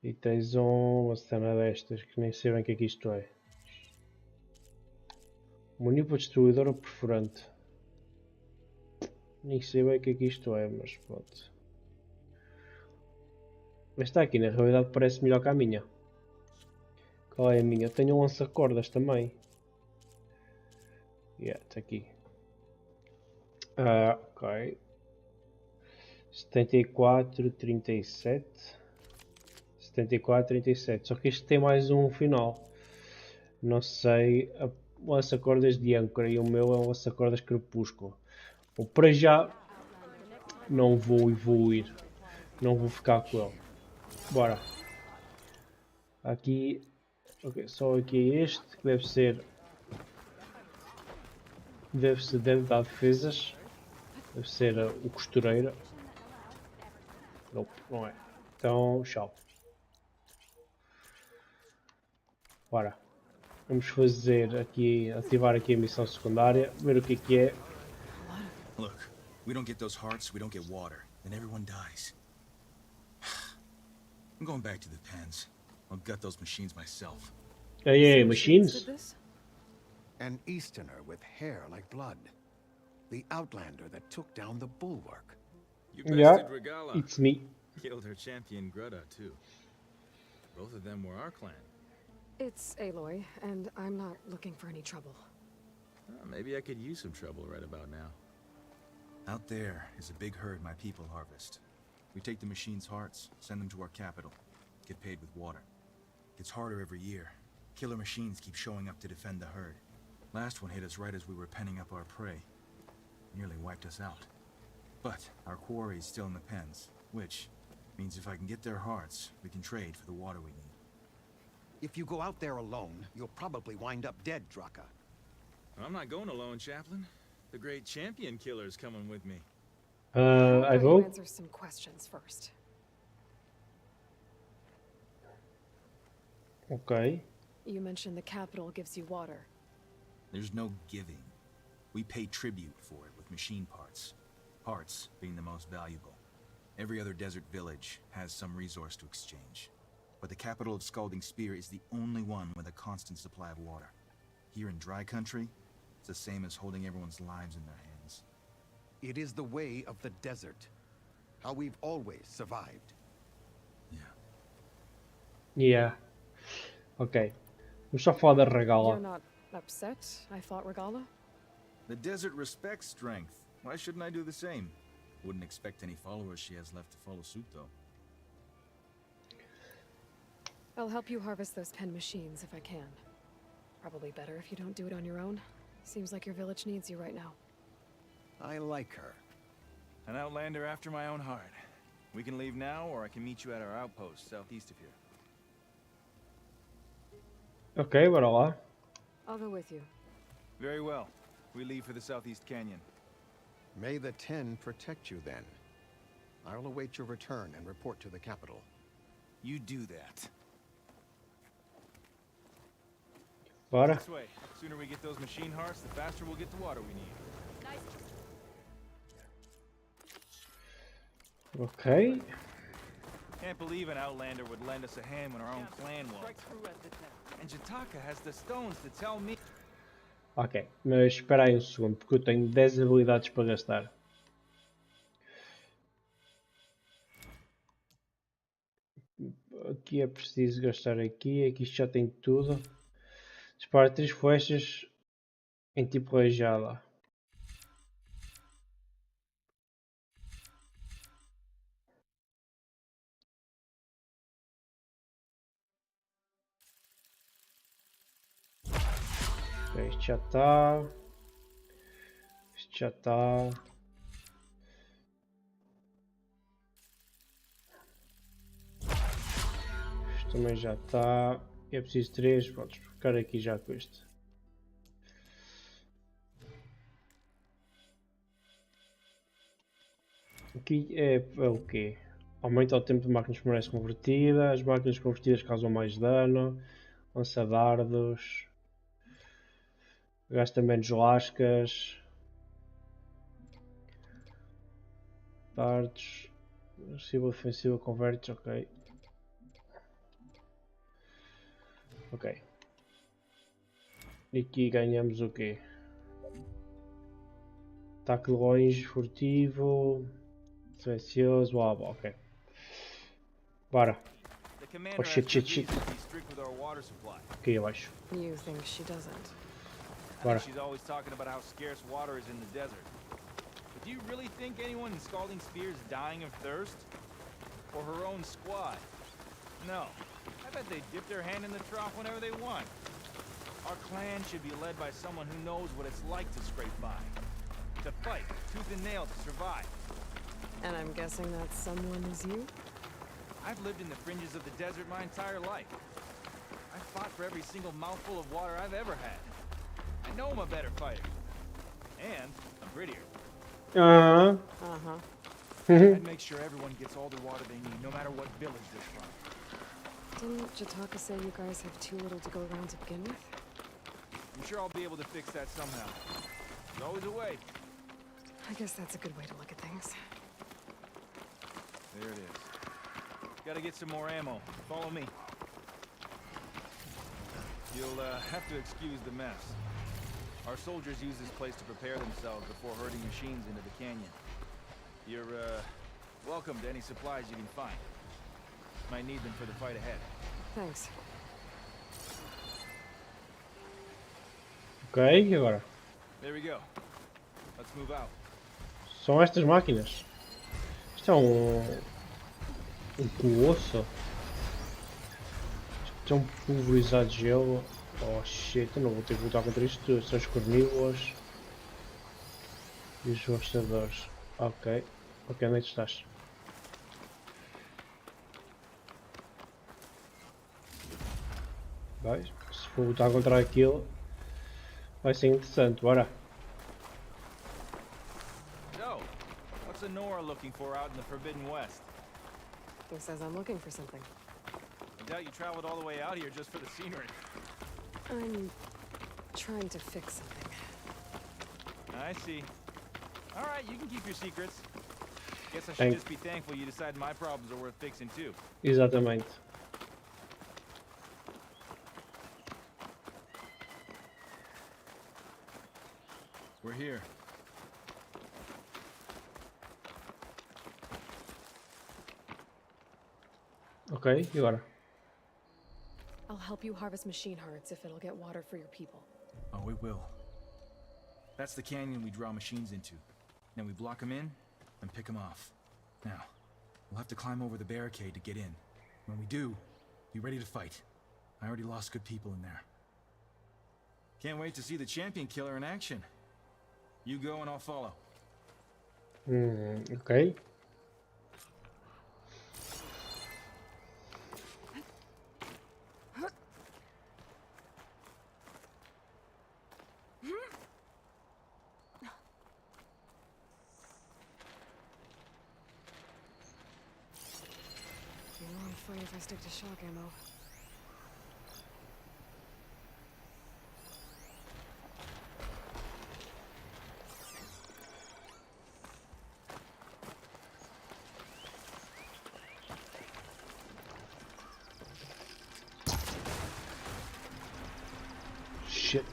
E tens uma cena destas, que nem sei bem o que é que isto é. Manipa destruidora perfurante. Nem sei bem o que é que isto é, mas pronto. Mas está aqui, na realidade parece melhor que a minha. Qual é a minha? Eu tenho um lança-cordas também. Yeah, está aqui. Ok. 74, 37. 74, 37. Só que este tem mais um final. Não sei. O lança-cordas de âncora e o meu é um lança-cordas crepúsculo. Bom, para já não vou evoluir. Não vou ficar com ele. Bora. Aqui. Okay, só aqui é este que deve ser. Deve dar defesas. Deve ser o costureiro. Nope, não é. Então, tchau. Bora. Vamos fazer aqui, ativar aqui a missão secundária, ver o que é. Look, we don't get those hearts, we don't get water, and everyone dies. I'm going back to the pens. I'll gut those machines myself. Hey, machines? An Easterner with hair like blood. The Outlander that took down the bulwark. You Yeah, bested Regala. it's me. Killed her champion Greta too. Both of them were our clan. It's Aloy, and I'm not looking for any trouble. Maybe I could use some trouble right about now. Out there is a big herd my people harvest. We take the machines' hearts, send them to our capital, get paid with water. Gets harder every year. Killer machines keep showing up to defend the herd. Last one hit us right as we were penning up our prey. Nearly wiped us out. But our quarry is still in the pens, which means if I can get their hearts, we can trade for the water we need. If you go out there alone, you'll probably wind up dead, Draka. I'm not going alone, Chaplain. The great champion killer's coming with me. I You vote. answer some questions first. Ok. You mentioned the capital gives you water. There's no giving. We pay tribute for it with machine parts. Parts being the most valuable. Every other desert village has some resource to exchange. But the capital of Scalding Spear is the only one with a constant supply of water. Here in dry country, it's the same as holding everyone's lives in their hands. It is the way of the desert. How we've always survived. Yeah. Ok. Vamos só falar da regala. You're not upset I fought Regala? The desert respects strength. Why shouldn't I do the same? Wouldn't expect any followers she has left to follow suit, though. I'll help you harvest those pen machines if I can. Probably better if you don't do it on your own. Seems like your village needs you right now. I like her. An outlander after my own heart. We can leave now, or I can meet you at our outpost southeast of here. Ok, bora lá. I'll go with you. Very well. We leave for the southeast canyon. May the 10 protect you then. I'll await your return and report to the capital. You do that. Bora. This way. The sooner we get those machine hearts, the faster we'll get the water we need. Ok. Can't believe an outlander would lend us a hand when our own clan won't. And Jataka has the stones to tell me. Ok, mas espera aí um segundo, porque eu tenho 10 habilidades para gastar. Aqui é preciso gastar aqui isto já tem tudo. Dispara 3 flechas em tipo rajada. Ok, isto já está. Isto já está. Isto também já está. É preciso 3. Vamos ficar aqui já com este. Aqui é o quê? Aumenta o tempo de máquinas permanentes convertidas. As máquinas convertidas causam mais dano. Lança dardos. Gasta menos lascas. Dardos. Agressiva, ofensiva, convertes, ok. Ok. E aqui ganhamos o quê? Ataque de longe, furtivo, silencioso, ok. Bora. Oh shit. Aqui abaixo. You think she doesn't? Bora. She's always talking about how scarce water is in the desert. But do you really think anyone in Scalding Spear is dying of thirst? Or her own squad? No. I bet they dip their hand in the trough whenever they want. Our clan should be led by someone who knows what it's like to scrape by. To fight, tooth and nail to survive. And I'm guessing that someone is you? I've lived in the fringes of the desert my entire life. I've fought for every single mouthful of water I've ever had. I know I'm a better fighter. And I'm prettier. I'd make sure everyone gets all the water they need, no matter what village they're from. Didn't Jataka say you guys have too little to go around to begin with? I'm sure I'll be able to fix that somehow. There's always a way. I guess that's a good way to look at things. There it is. Gotta get some more ammo. Follow me. You'll have to excuse the mess. Our soldiers use this place to prepare themselves before herding machines into the canyon. You're welcome to any supplies you can find. Might need them for the fight ahead. Thanks. Ok, e agora? There we go. Let's move out. São estas máquinas. Isto é um colosso. Isto é um pulverizado de gelo. Oh shit, eu não vou ter que lutar contra isto tudo. São os cornívolos e os devastadores. Ok, onde é que estás? Vai, se for lutar contra aquilo vai ser interessante, bora. So, what's a Nora looking for out in the Forbidden West? Who says I'm looking for something? I doubt you traveled all the way out here just for the scenery. I'm trying to fix something. I see. All right, you can keep your secrets. Guess I should Thank- just be thankful you decide my problems are worth fixing too. Exatamente. We're here. Ok, e agora? I'll help you harvest machine hearts if it'll get water for your people. Oh, it will. That's the canyon we draw machines into. Then we block them in and pick them off. Now, we'll have to climb over the barricade to get in. When we do, be ready to fight. I already lost good people in there. Can't wait to see the champion killer in action. You go and I'll follow. Ok. You know I'm fine if I stick to shock ammo. Shit.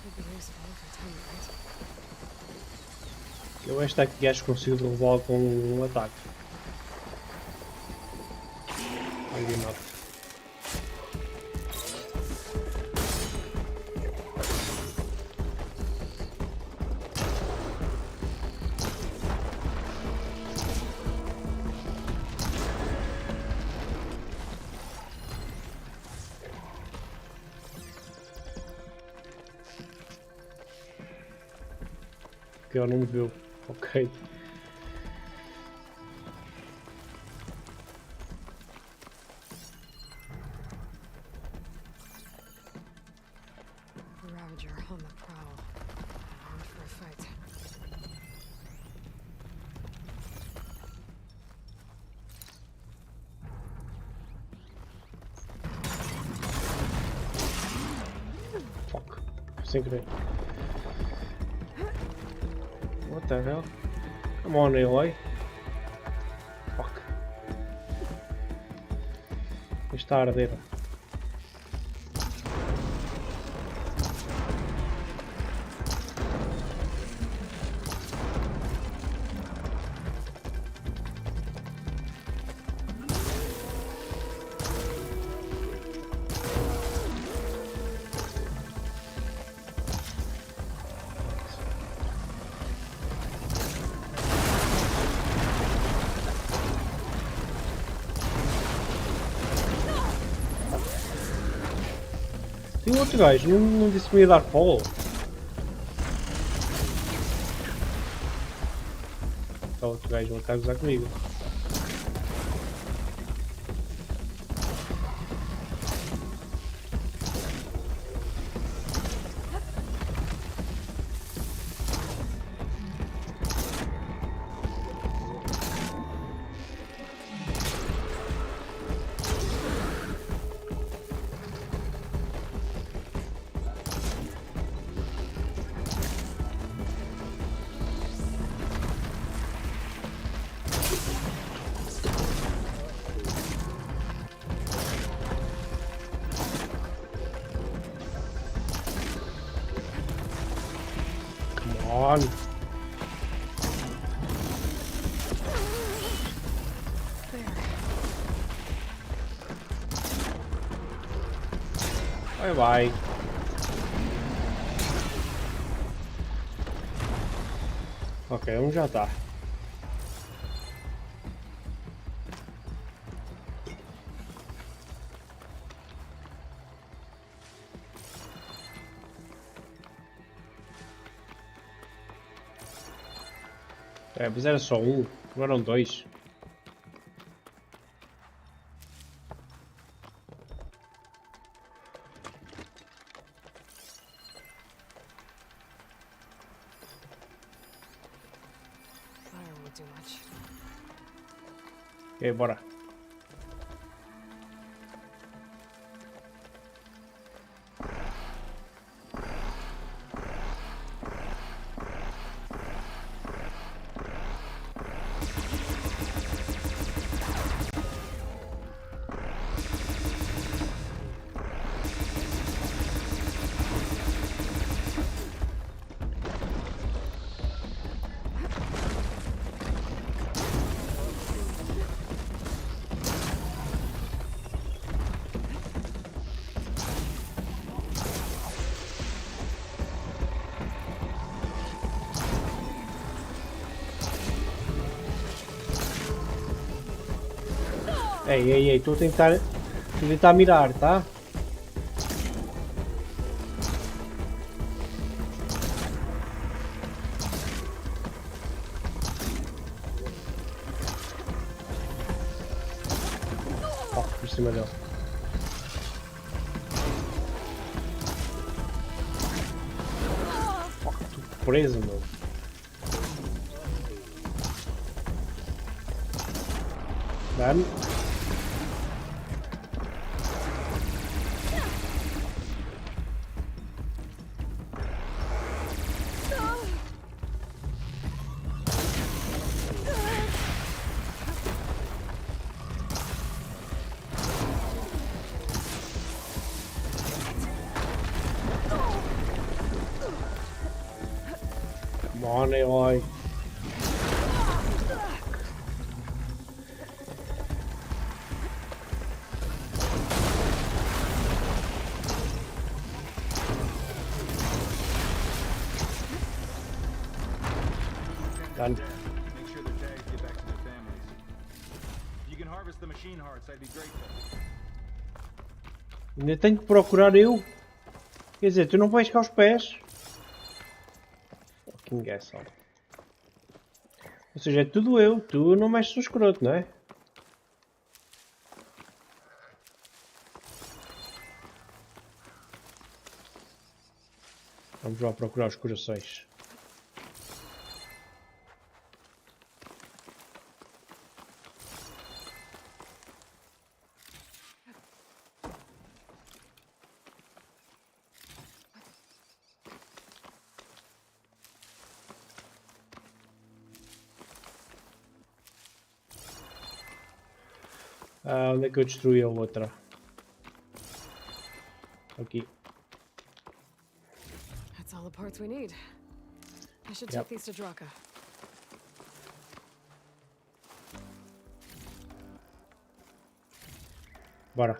Could be useful if I time it right. Eu esta aqui acho que consigo derrubá-lo com um ataque. Aí mato. Que eu não me viu. Ok. Ravager on the prowl. Armed for a fight. Fuck. Sem querer. What the hell? Come on, Eloy. Fuck. Está a arder. E o outro gajo não disse que me ia dar follow. O outro gajo não está a gozar comigo. On. Bye bye. Ok, já está. É, mas era só um, não eram dois. Ok, bora. Ei, estou a tentar mirar, tá? Oh, por cima dele. Oh, tô preso, meu. Dá-me. Come on, Aloy. Done. Make sure their tags get back to their families. If you can harvest the machine hearts, I'd be grateful. Ainda tenho que procurar eu. Quer dizer, tu não vais cá aos pés. Fucking asshole. Ou seja, é tudo eu. Tu não mexes no escroto, não é? Vamos lá procurar os corações. Ah, onde é que eu destruí a outra? Aqui. That's all the parts we need. I should Yep. take these to Draka. Bora.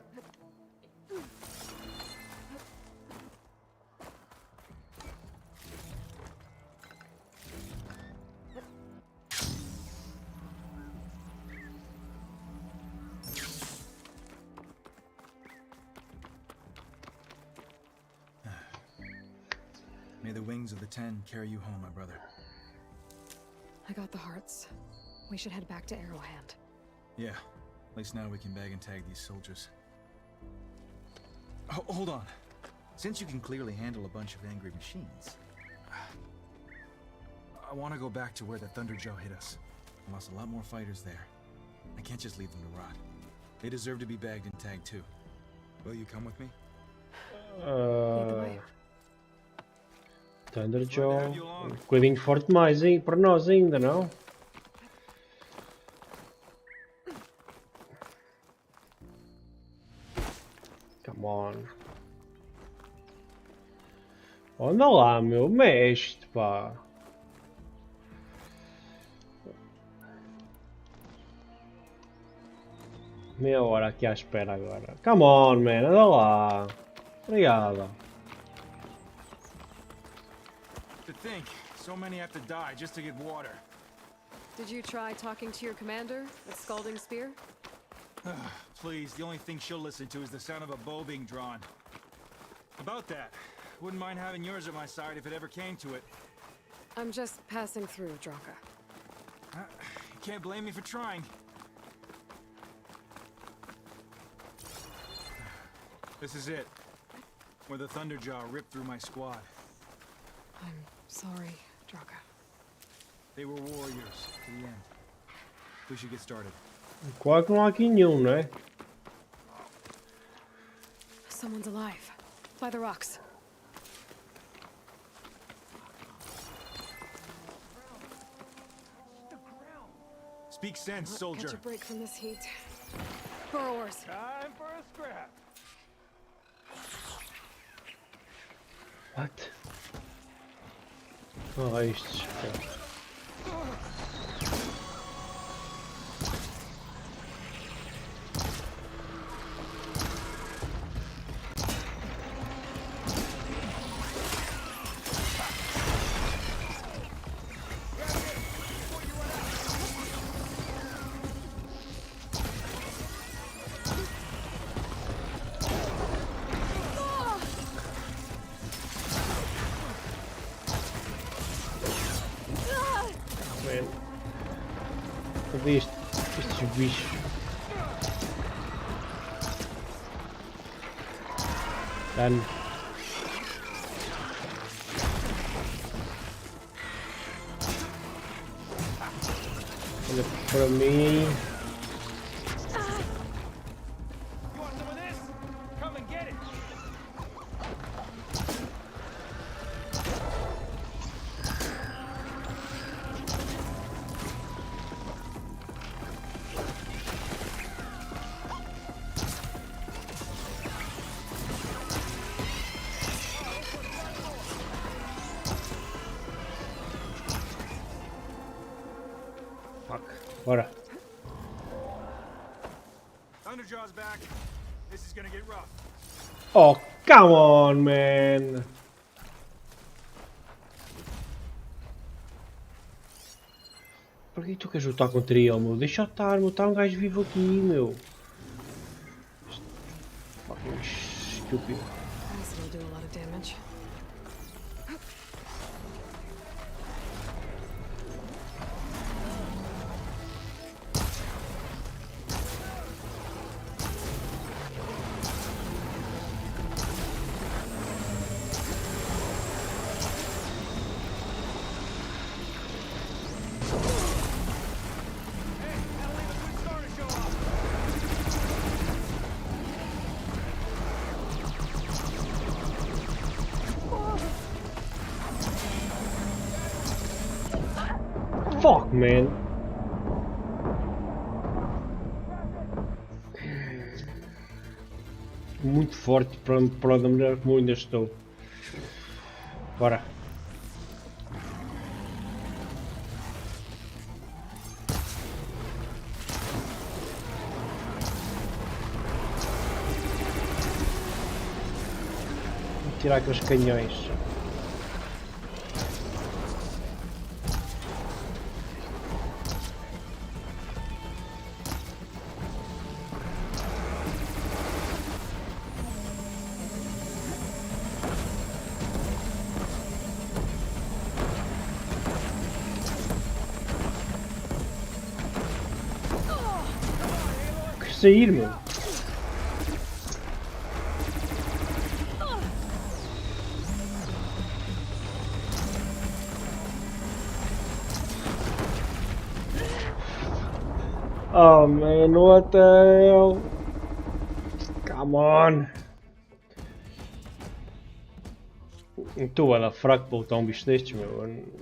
May the wings of the Ten carry you home, my brother. I got the hearts. We should head back to Arrowhand. Yeah, at least now we can bag and tag these soldiers. Hold on. Since you can clearly handle a bunch of angry machines, I want to go back to where the Thunderjaw hit us. I lost a lot more fighters there. I can't just leave them to rot. They deserve to be bagged and tagged too. Will you come with me? Lead the way. Thunderjaw. Um bocadinho forte demais, hein? Para nós ainda, não? Come on. Anda lá, meu. Mexe-te, pá. Meia hora aqui à espera agora. Come on, man. Anda lá. Obrigado. To think, so many have to die just to get water. Did you try talking to your commander with Scalding Spear? Please, the only thing she'll listen to is the sound of a bow being drawn. About that, wouldn't mind having yours at my side if it ever came to it. I'm just passing through, Draka. Can't blame me for trying. This is it. Where the Thunderjaw ripped through my squad. I'm sorry, Draga. They were warriors to the end. We should get started. Quase que não há aqui nenhum, não é? Someone's alive. By the rocks. Speak sense, soldier. Catch a break from this heat. Burrowers. Time for a scrap. What? Oh, é isto. Cadê estes bichos? Dano. Olha para mim. Bora. Thunderjaw's back. This is gonna get rough. Oh, come on, man. Por que tu queres lutar contra ele, meu? Deixa eu estar, meu. Está um gajo vivo aqui, meu. Fucking estúpido. Acid will do a lot of damage. Fuck, man. Muito forte para a maneira como eu ainda estou. Bora. Vou tirar aqueles canhões. Sair, meu. Oh man, what the hell? Come on. Estou a fraco para botar um bicho destes, meu.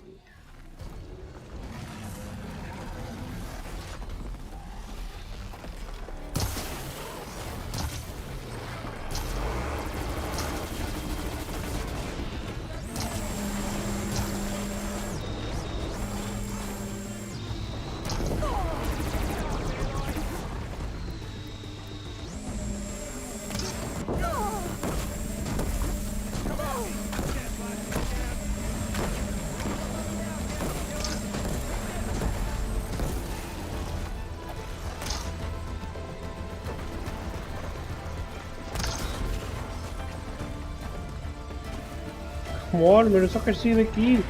Come on, mano, eu só quero sair daqui.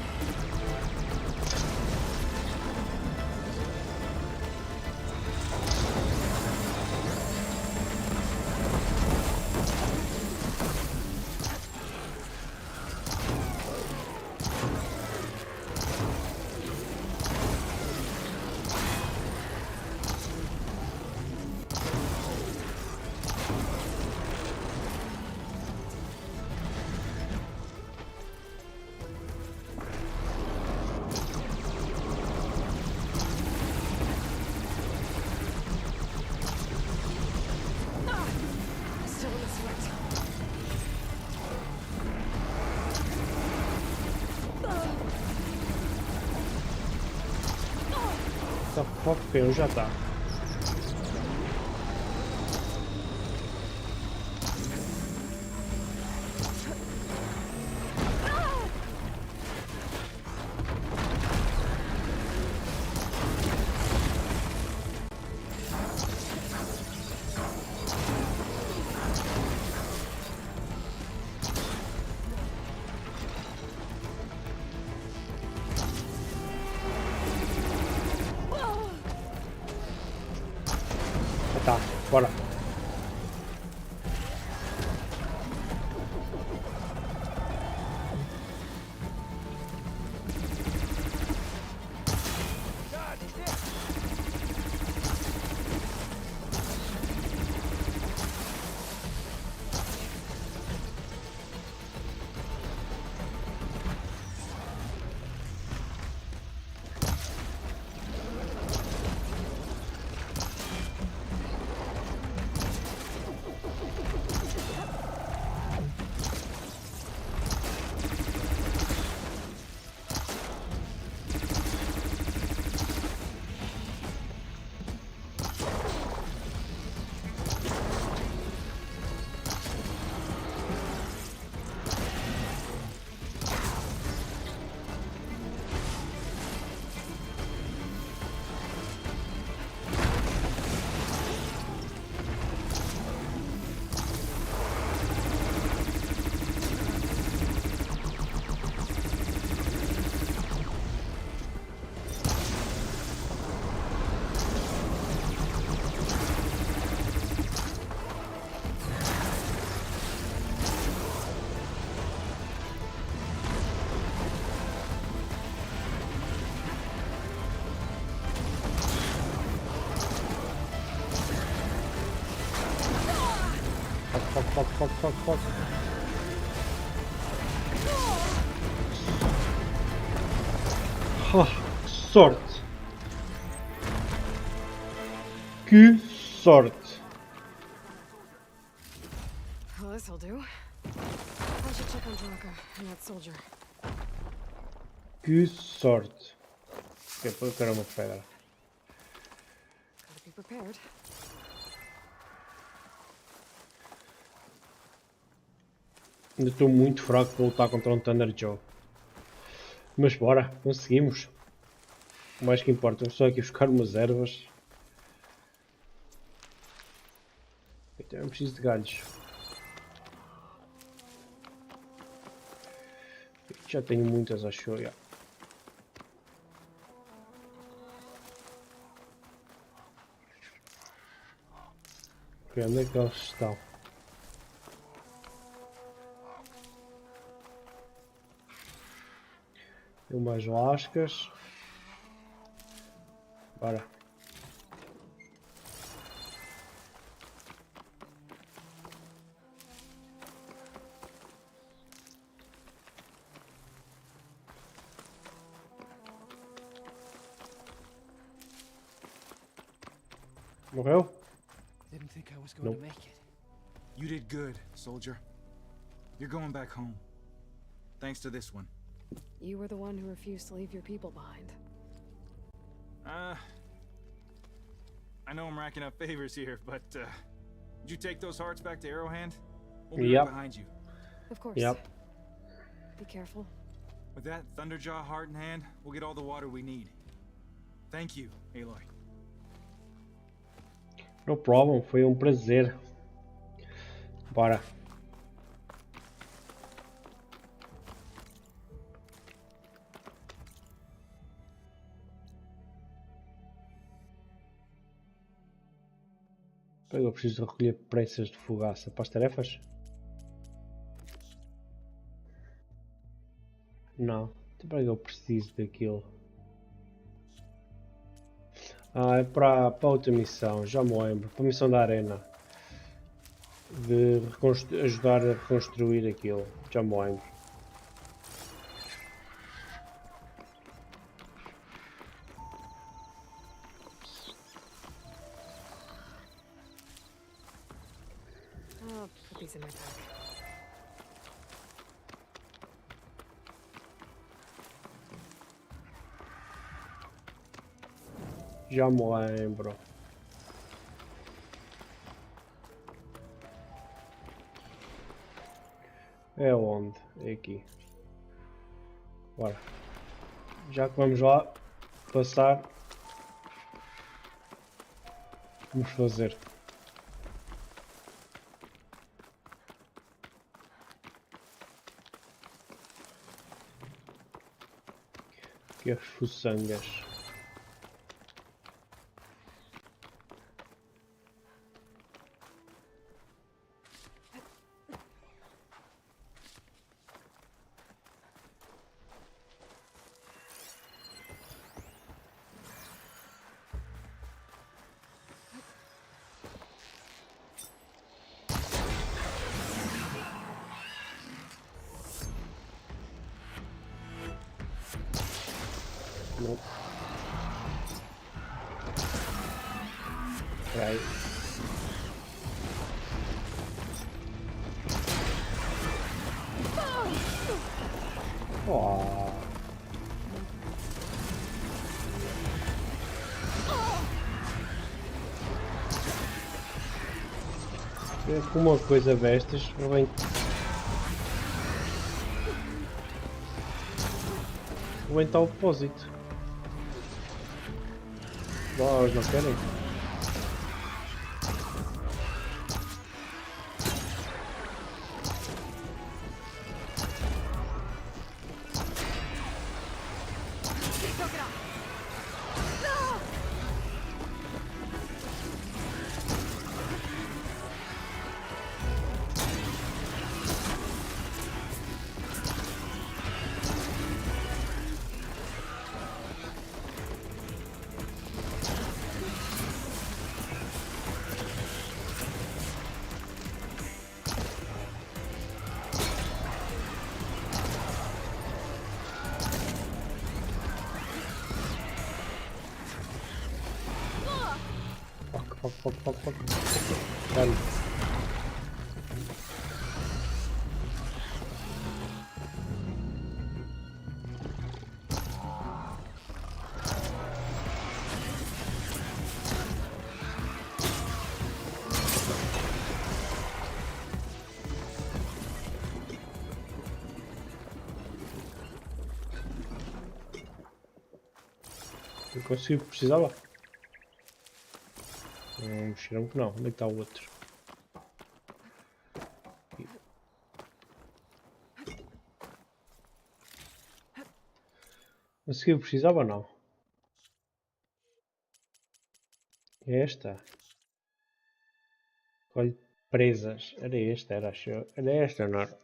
Tá fofinho, já tá. Tá, bora. Fuck. Oh, que sorte! Que sorte! Well, this'll do. I should check on Draka and that soldier. Que sorte! Eu quero uma pedra. Gotta be prepared. Ainda estou muito fraco para lutar contra um Thunder Joe. Mas bora, conseguimos. O mais que importa, vamos só aqui buscar umas ervas. Eu também preciso de galhos. Já tenho muitas, acho eu. Onde é que eles estão? Tem mais lascas. Bora. Morreu? Didn't think I was going to make it. You did good, soldier. You're going back home. Thanks to this one. You were the one who refused to leave your people behind. I know I'm racking up favors here, but did you take those hearts back to Arrowhand? We'll be Yep. right behind you. Of course. Yep. Be careful. With that Thunderjaw heart in hand, we'll get all the water we need. Thank you, Aloy. No problem, foi um prazer. Bora. Eu preciso recolher prensas de fogaça para as tarefas? Não. Para que eu preciso daquilo? Ah, é para outra missão, já me lembro. Para a missão da arena. De ajudar a reconstruir aquilo. Já me lembro. I'll put these in my pack. Já me lembro. É onde? É aqui. Bora. Já que vamos lá passar, vamos fazer. Aqui as fuçangas. Não. Right. Oh. É com uma coisa destas, vem. Vem tal depósito. Nós não querem. Fuck. Done. Eu consigo, precisava. Mexeram que não. Onde é que está o outro? Conseguiu, precisava ou não? É esta. Olha, presas. Era esta, era esta, não era?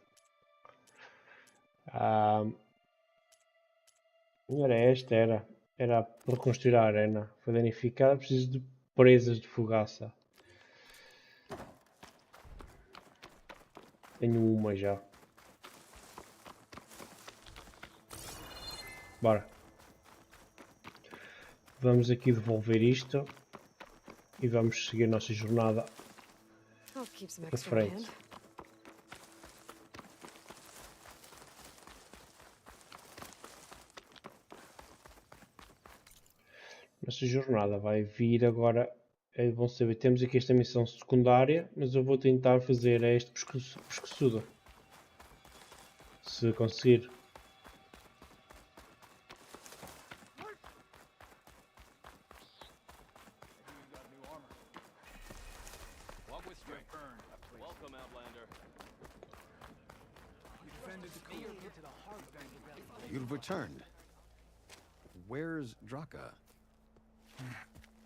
Não era esta, era. Era para reconstruir a arena. Foi danificada, preciso de presas de fogaça. Tenho uma já. Bora. Vamos aqui devolver isto. E vamos seguir a nossa jornada para frente. Nossa jornada vai vir agora. Vão saber, temos aqui esta missão secundária, mas eu vou tentar fazer este pescoçudo. Se conseguir. You've returned. Where's Draka?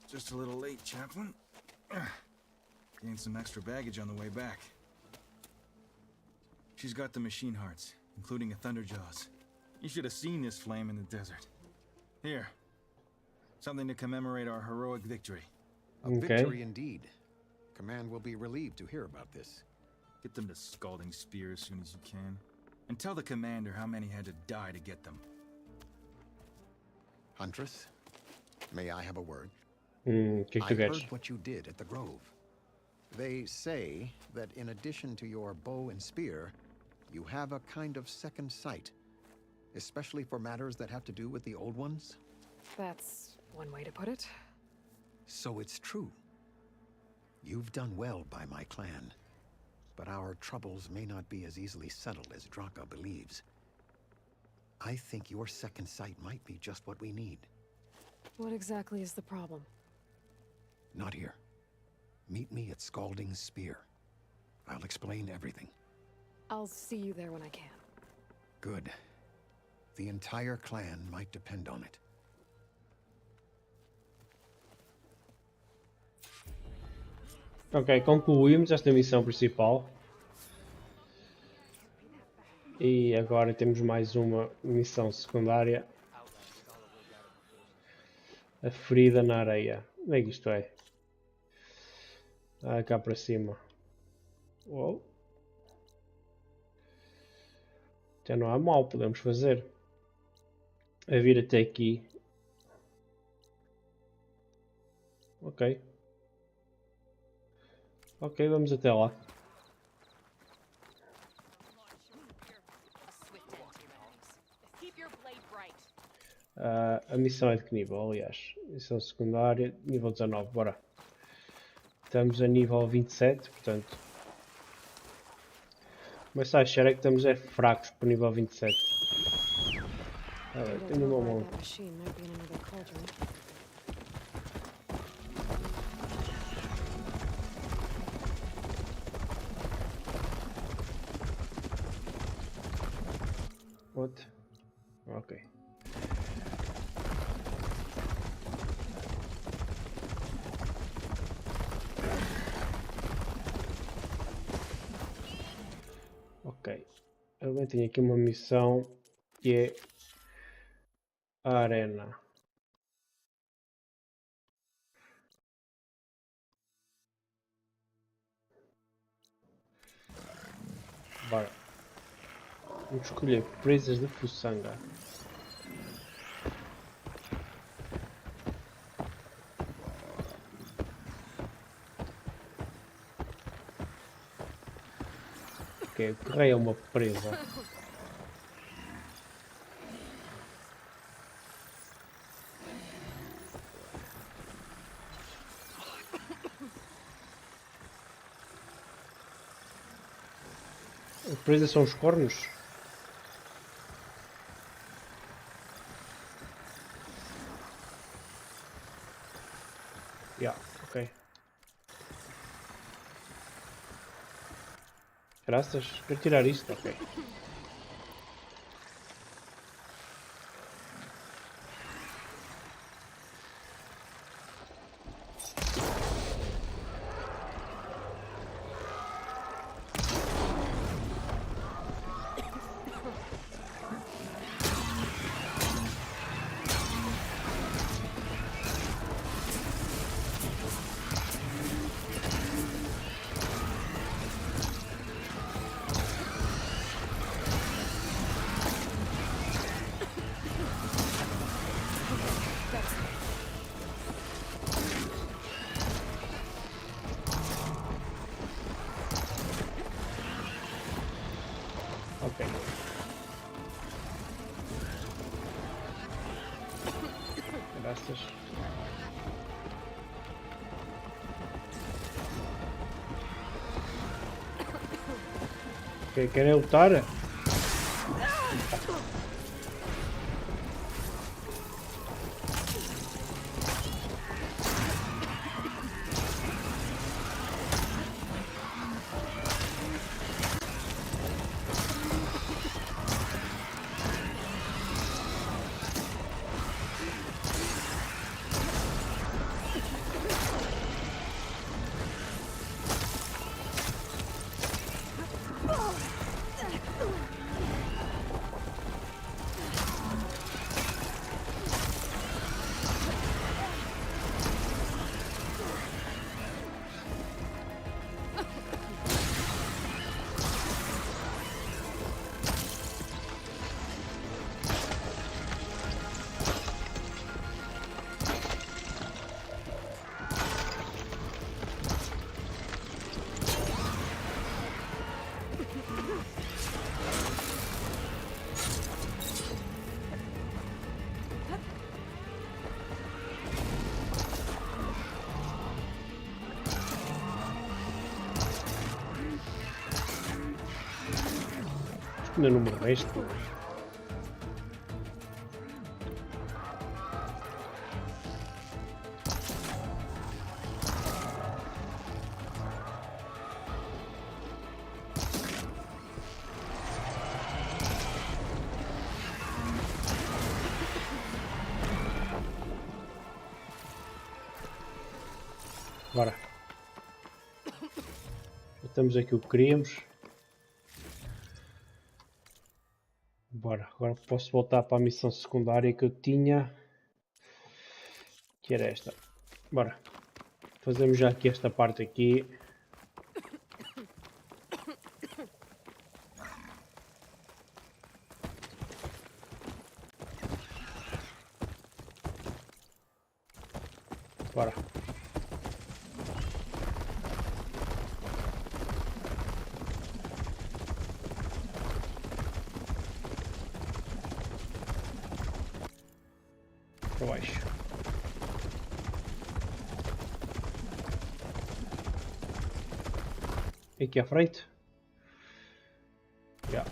Just a little late, Chaplain. Gained some extra baggage on the way back. She's got the machine hearts, including a Thunderjaws. You should have seen this flame in the desert. Here. Something to commemorate our heroic victory. A victory indeed. Command will be relieved to hear about this. Get them to Scalding Spear as soon as you can. And tell the commander how many had to die to get them. Huntress, may I have a word? I heard what you did at the Grove. They say that in addition to your bow and spear, you have a kind of second sight, especially for matters that have to do with the old ones? That's one way to put it. So it's true. You've done well by my clan, but our troubles may not be as easily settled as Draka believes. I think your second sight might be just what we need. What exactly is the problem? Not here. Meet me at Scalding's Spear. I'll explain everything. I'll see you there when I can. Good. The entire clan might depend on it. Ok, concluímos esta missão principal. E agora temos mais uma missão secundária. A ferida na areia. Onde é que isto é? Ah, cá para cima. Uou. Já não há mal, podemos fazer. A vir até aqui. Ok. Ok, vamos até lá. A missão é de que nível, aliás? Missão secundária, nível 19, bora. Estamos a nível 27, portanto. Mas a achar é que estamos fracos para o nível 27. Tenho uma mão. What? Ok. Ok. Eu tenho aqui uma missão que é a arena. Bora. Vamos escolher presas de fuçanga. Ok, o correio é uma presa. As presas são os cornos? Ok. Graças. Quero tirar isto, ok. Graças. Ok, querem lutar? Ainda não me reste. Bora. Estamos aqui o que queríamos. Bora, agora posso voltar para a missão secundária que eu tinha. Que era esta. Bora. Fazemos já aqui esta parte aqui. Bora. Para baixo. Aqui à frente. Já.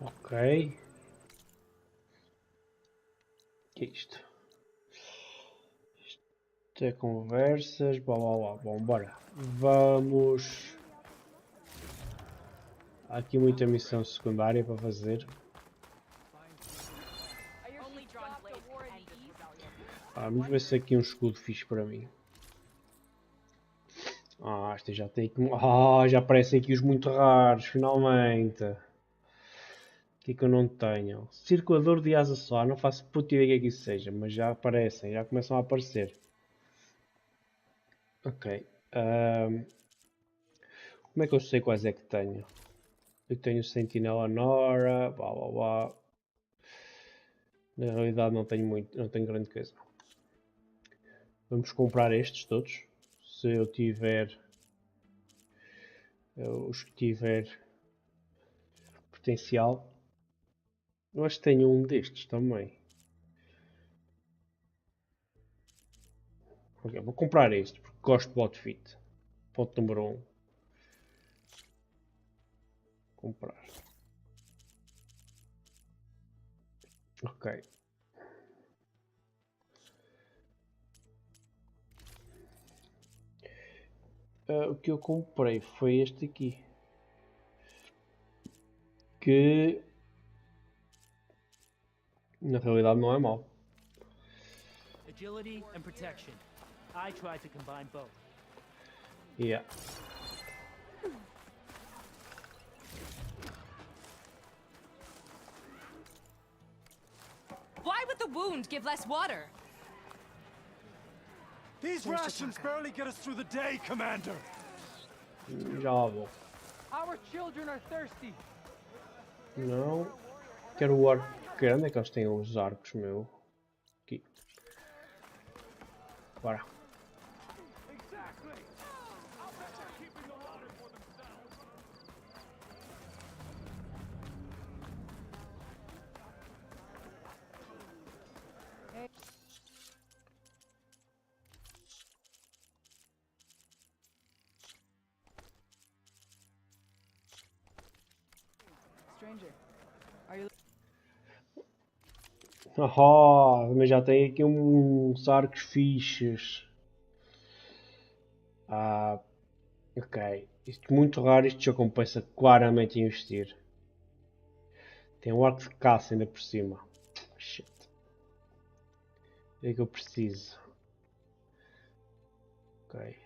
Ok. O que é isto? Isto é conversas, blá blá blá. Bom, bora. Vamos. Há aqui muita missão secundária para fazer. Vamos ver se aqui um escudo fixe para mim. Este já tem aqui. Já aparecem aqui os muito raros, finalmente. O que é que eu não tenho? Circulador de asa solar, não faço puta ideia que isso seja, mas já aparecem, já começam a aparecer. Ok. Como é que eu sei quais é que tenho? Eu tenho Sentinela Nora, blá blá blá. Na realidade não tenho muito, não tenho grande coisa. Vamos comprar estes todos. Se eu tiver os que tiver potencial. Eu acho que tenho um destes também. Ok, vou comprar este porque gosto do outfit. Ponto número 1. Comprar. Ok. O que eu comprei foi este aqui. Que na realidade não é mau. Agility and protection. I tried to combine both. Yeah. Why would the wound give less water? These rations barely get us through the day, Commander. Já lá vou. Our children are thirsty. Não. Quero o arco grande, é que eles têm os arcos, meu. Aqui. Bora. Stranger, are you... Mas já tem aqui uns arcos fixes. Ok. Isto é muito raro, isto já compensa claramente investir. Tem um arco de caça ainda por cima. Shit. É que eu preciso. Ok.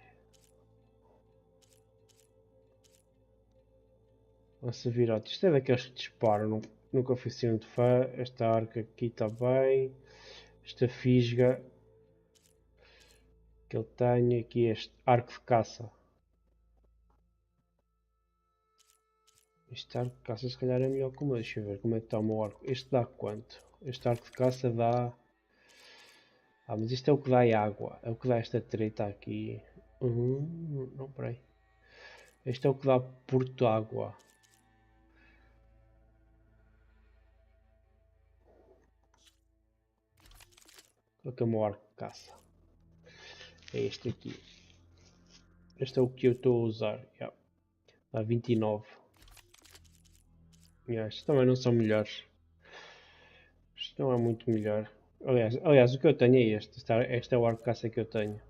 Lança-virote. Isto é daqueles que disparam. Nunca fui assim muito fã. Esta arca aqui está bem. Esta fisga. Que eu tenho aqui. Este arco de caça. Este arco de caça se calhar é melhor que o meu. Deixa eu ver como é que está o meu arco. Este dá quanto? Este arco de caça dá... Ah, mas isto é o que dá água. É o que dá esta treta aqui. Não, peraí. Este é o que dá Porto Água. Qual que é o meu arco de caça? É este aqui. Este é o que eu estou a usar. Yeah. Dá 29. Yeah, estes também não são melhores. Isto não é muito melhor. Aliás, o que eu tenho é este. Este é o arco de caça que eu tenho.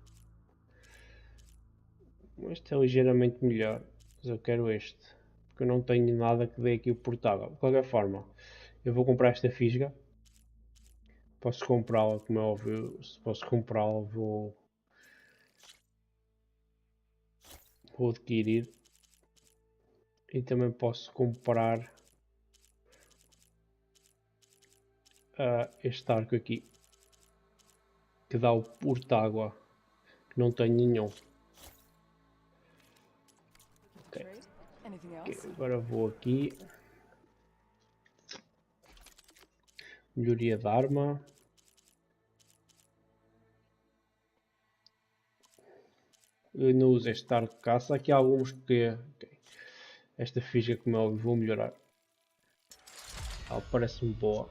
Este é ligeiramente melhor. Mas eu quero este. Porque eu não tenho nada que dê aqui o portável. De qualquer forma, eu vou comprar esta fisga. Posso comprá-la, como é óbvio. Se posso comprá-la, vou adquirir. E também posso comprar este arco aqui. Que dá o portágua. Que não tenho nenhum. Ok. Agora vou aqui. Melhoria de arma. Eu não uso este arco de caça. Aqui há alguns que... Okay. Esta fisga, como é óbvio, vou melhorar. Ela parece-me boa.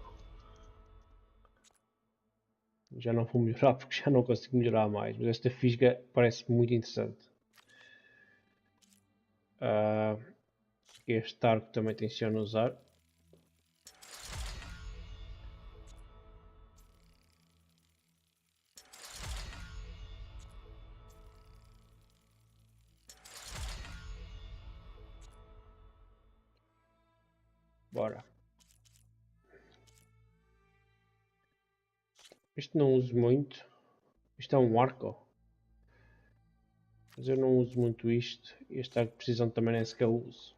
Já não vou melhorar porque já não consigo melhorar mais. Mas esta fisga parece muito interessante. Este arco também tenciono usar. Bora. Isto não uso muito. Isto é um arco. Mas eu não uso muito isto. Este arco de precisão também nem sequer uso.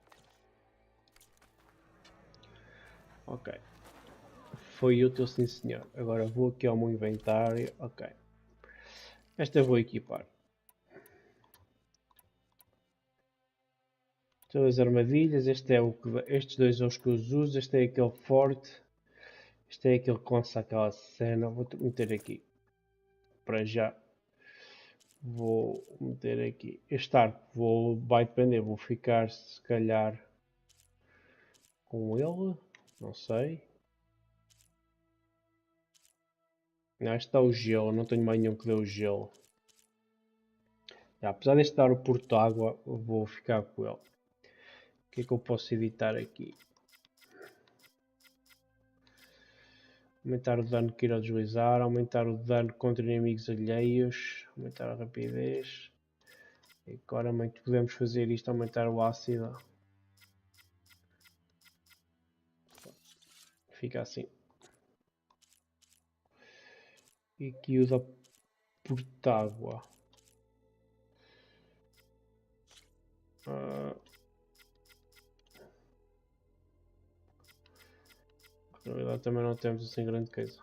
Ok. Foi útil, sim senhor. Agora vou aqui ao meu inventário. Ok. Esta eu vou equipar. Todas as armadilhas. Este é o que, estes dois são os que eu uso. Este é aquele forte. Este é aquele que lança aquela cena. Vou meter aqui. Para já. Vou meter aqui. Este arco vai depender. Vou ficar se calhar com ele. Não sei. Não, este dá o gelo. Não tenho mais nenhum que dê o gelo. Apesar deste dar o porto água, vou ficar com ele. O que é que eu posso editar aqui? Aumentar o dano que irá deslizar, aumentar o dano contra inimigos alheios, aumentar a rapidez. E agora podemos fazer isto, aumentar o ácido. Fica assim. E aqui o da portágua. Na verdade também não temos assim grande coisa.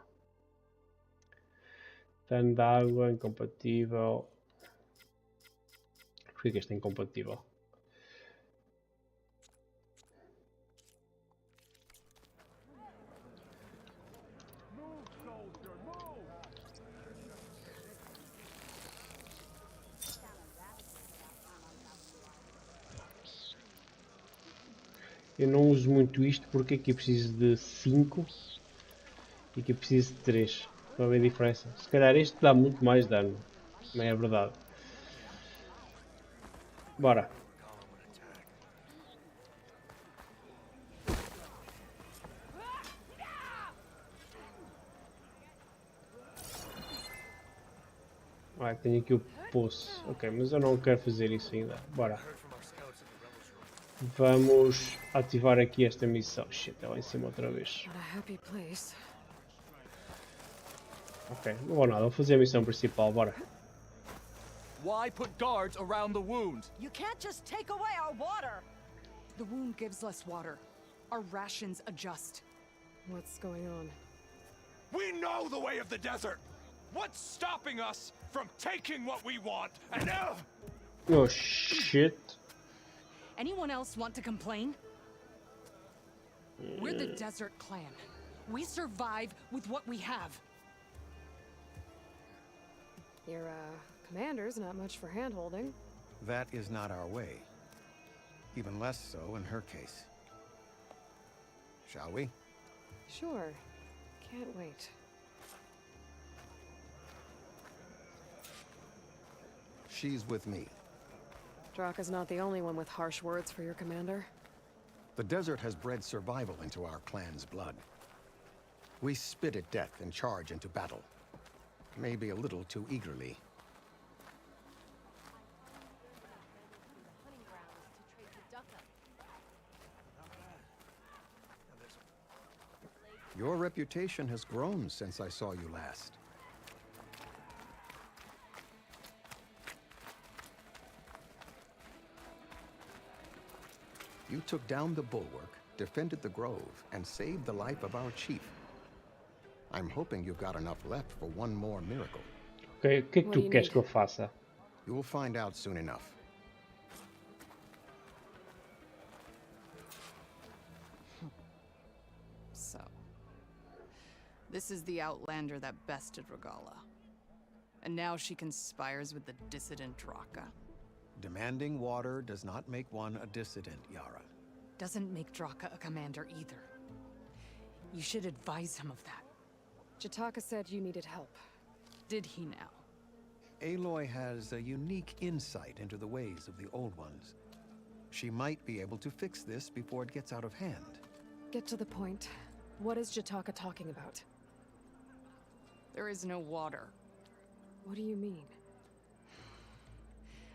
Dano de água, incompatível. Porquê que este é incompatível? Eu não uso muito isto porque aqui preciso de 5 e aqui preciso de 3. Para ver a diferença. Se calhar este dá muito mais dano. Não é verdade. Bora. Tenho aqui o poço. Ok, mas eu não quero fazer isso ainda. Bora. Vamos ativar aqui esta missão. Shit, é lá em cima outra vez. Ok, não vou nada. Vou fazer a missão principal. Bora. Why put guards around the wound? You can't just take away our water! The wound gives less water. Our rations adjust. What's going on? We know the way of the desert! What's stopping us from taking what we want and Oh shit. Anyone else want to complain? We're the Desert Clan. We survive with what we have. Your, commander's not much for hand-holding. That is not our way. Even less so in her case. Shall we? Sure. Can't wait. She's with me. Draka's not the only one with harsh words for your commander. The desert has bred survival into our clan's blood. We spit at death and charge into battle. Maybe a little too eagerly. Your reputation has grown since I saw you last. You took down the bulwark, defended the grove, and saved the life of our chief. I'm hoping you've got enough left for one more miracle. Ok, o que é que tu queres que eu faça? You will find out soon enough. So, this is the Outlander that bested Regala. And now she conspires with the dissident Draka. Demanding water does not make one a dissident, Yara. Doesn't make Draka a commander either. You should advise him of that. Jataka said you needed help. Did he now? Aloy has a unique insight into the ways of the Old Ones. She might be able to fix this before it gets out of hand. Get to the point. What is Jataka talking about? There is no water. What do you mean?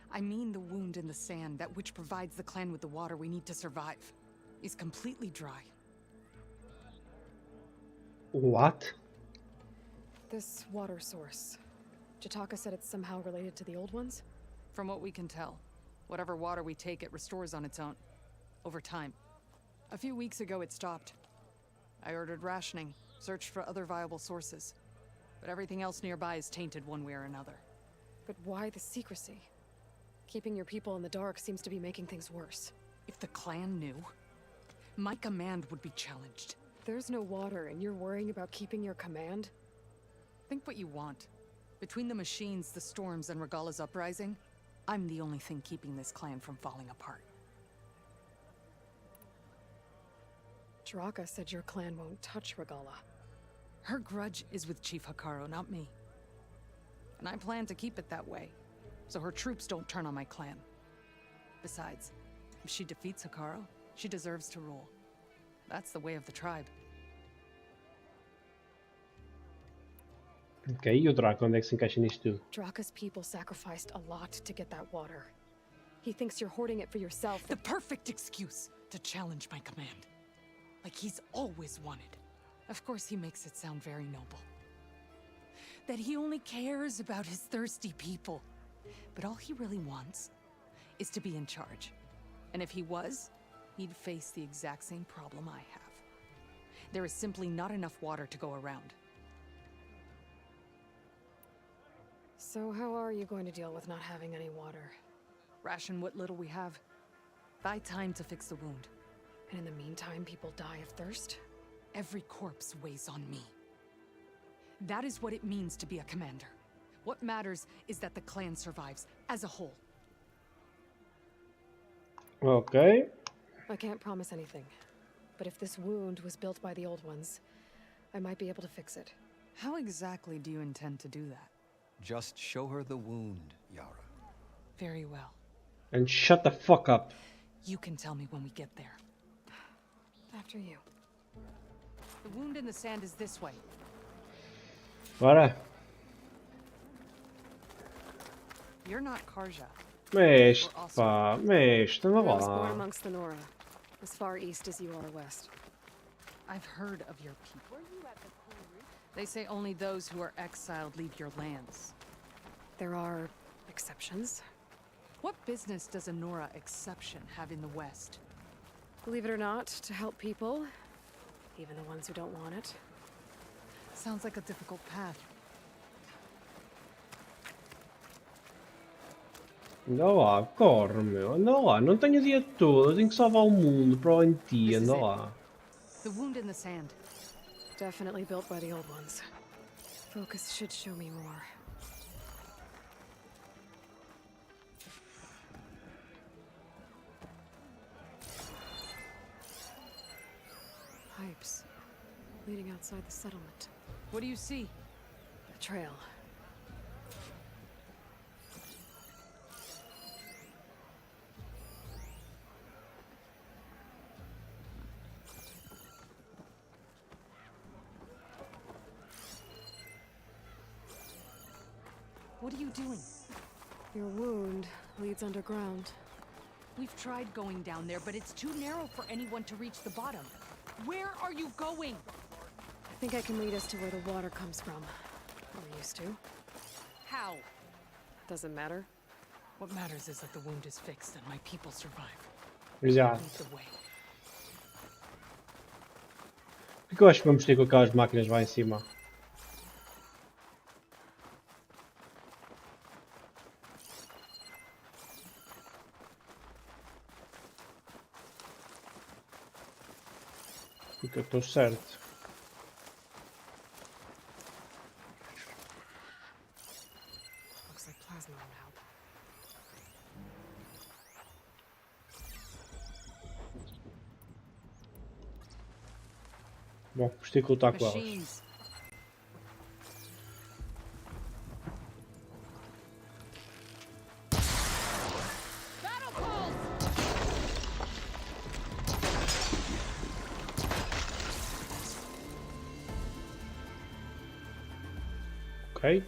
I mean the wound in the sand, that which provides the clan with the water we need to survive, is completely dry. What? This water source. Jataka said it's somehow related to the Old Ones? From what we can tell, whatever water we take, it restores on its own. Over time. A few weeks ago, it stopped. I ordered rationing, searched for other viable sources. But everything else nearby is tainted one way or another. But why the secrecy? Keeping your people in the dark seems to be making things worse. If the clan knew, my command would be challenged. There's no water, and you're worrying about keeping your command? Think what you want. Between the machines, the storms, and Regala's uprising, I'm the only thing keeping this clan from falling apart. Draka said your clan won't touch Regala. Her grudge is with Chief Hikaru, not me. And I plan to keep it that way, so her troops don't turn on my clan. Besides, if she defeats Hikaru, she deserves to rule. That's the way of the tribe. Ok, e o Draco, onde é que se encaixa nisto tudo? Draka's people sacrificed a lot to get that water. He thinks you're hoarding it for yourself. The perfect excuse to challenge my command. Like he's always wanted. Of course he makes it sound very noble. That he only cares about his thirsty people. But all he really wants is to be in charge. And if he was, he'd face the exact same problem I have. There is simply not enough water to go around. So how are you going to deal with not having any water? Ration what little we have. Buy time to fix the wound. And in the meantime, people die of thirst? Every corpse weighs on me. That is what it means to be a commander. What matters is that the clan survives as a whole. Ok. I can't promise anything. But if this wound was built by the Old Ones, I might be able to fix it. How exactly do you intend to do that? Just show her the wound, Yara. Very well. And shut the fuck up. You can tell me when we get there. After you. The wound in the sand is this way. Bora. You're not Karja. Mestre, pá, mestre, anda I was born lá. amongst the Nora, as far east as you are west. I've heard of your people. They say only those who are exiled leave your lands. There are exceptions. What business does a Nora exception have in the West? Believe it or not, to help people, even the ones who don't want it. Sounds like a difficult path. Anda lá, corre, meu, anda lá. Não tenho o dia todo, eu tenho que salvar o mundo para o anti, anda lá. The wound in the sand. Definitely built by the Old Ones. Focus should show me more. leading outside the settlement. What do you see? A trail. What are you doing? Your wound leads underground. We've tried going down there, but it's too narrow for anyone to reach the bottom. Where are you going? I think I can lead us to where the water comes from. Or used to. How? Doesn't matter. What matters is that the wound is fixed and my people survive. Já. Lead the way. Por que eu acho que vamos ter com aquelas máquinas lá em cima? Porque eu estou certo. Looks like plasma won't help. Bom, vamos ter que lutar com elas. Machines. Ok.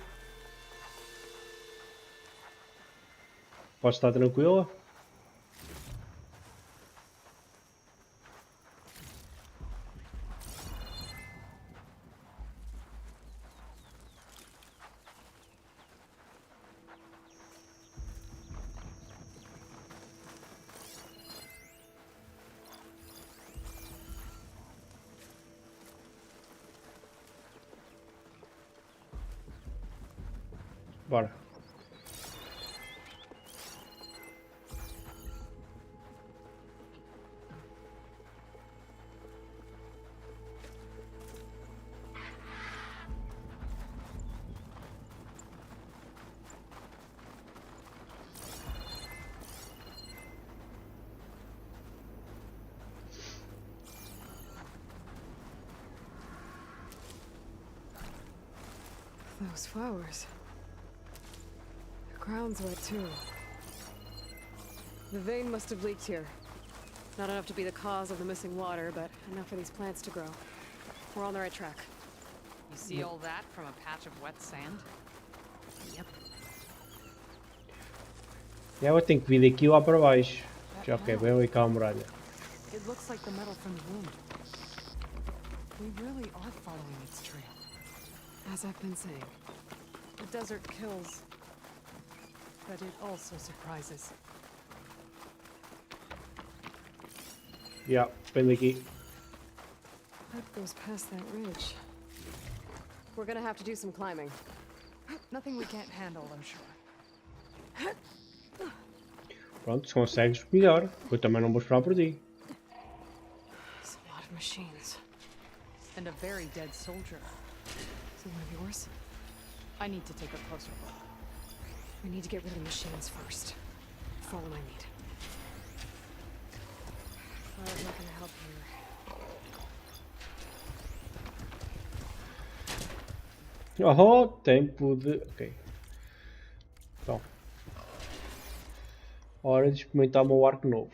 Pode estar tranquila. Bora. Those flowers. The ground's wet too. The vein must have leaked here. Not enough to be the cause of the missing water, but enough for these plants to grow. We're on the right track. You see all that from a patch of wet sand? Yep. E ela tem que vir daqui lá para baixo. Já que é bem ali cá a muralha. It looks like the metal from the wound. We really are following its trail. As I've been saying. The desert kills, but it also surprises. Já, vem daqui. That goes past that ridge. We're gonna have to do some climbing. Nothing we can't handle, I'm sure. Pronto, se consegues, melhor. Eu também não vou esperar por ti. There's a lot of machines. And a very dead soldier. Is it one of yours? I need to take a closer look. We need to get rid of the machines first. Follow my lead. Fire's not gonna help here. Oh, tempo de... Ok. Então. Hora de experimentar o meu arco novo.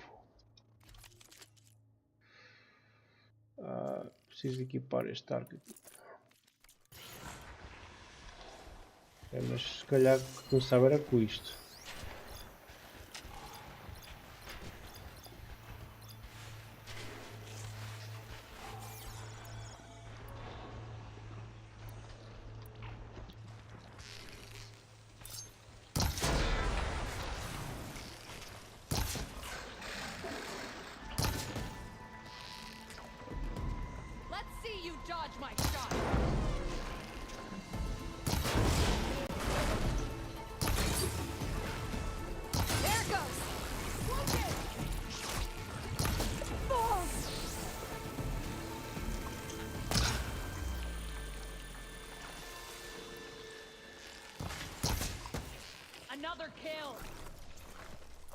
Preciso equipar este arco aqui. Mas se calhar começava era com isto. Let's see you dodge my shot. There it goes. Wounded. Another kill.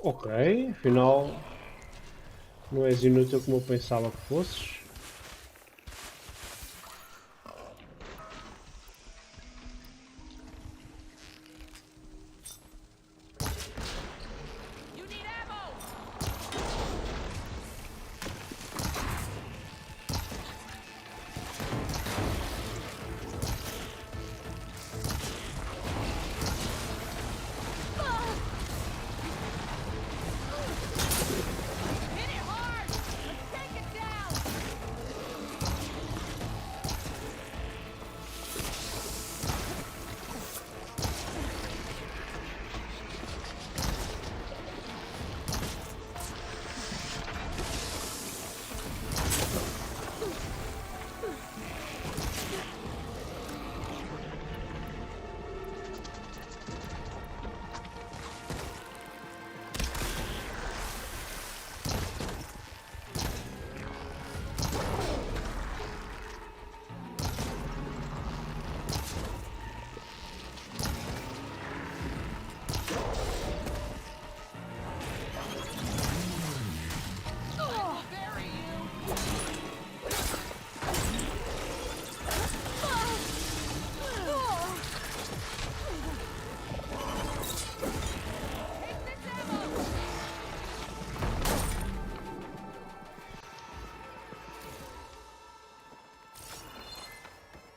Ok, afinal não és inútil como eu pensava que fosses.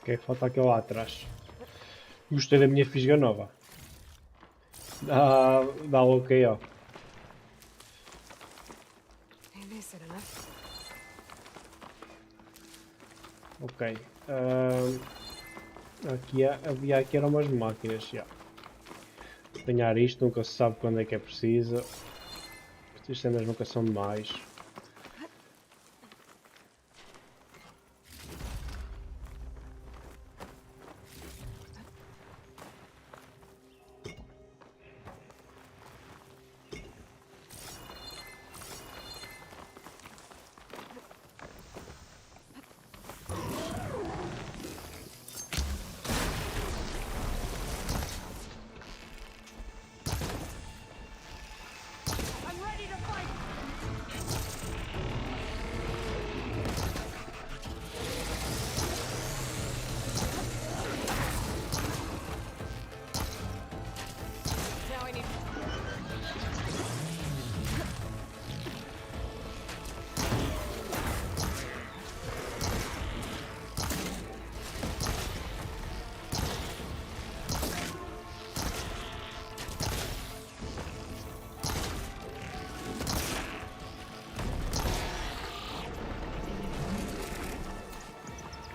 Ok, falta aquele lá atrás. Gostei da minha fisga nova. Dá ok, ó. Ok. Aqui eram umas máquinas, já. Apanhar isto, nunca se sabe quando é que é preciso. Estas cenas nunca são demais.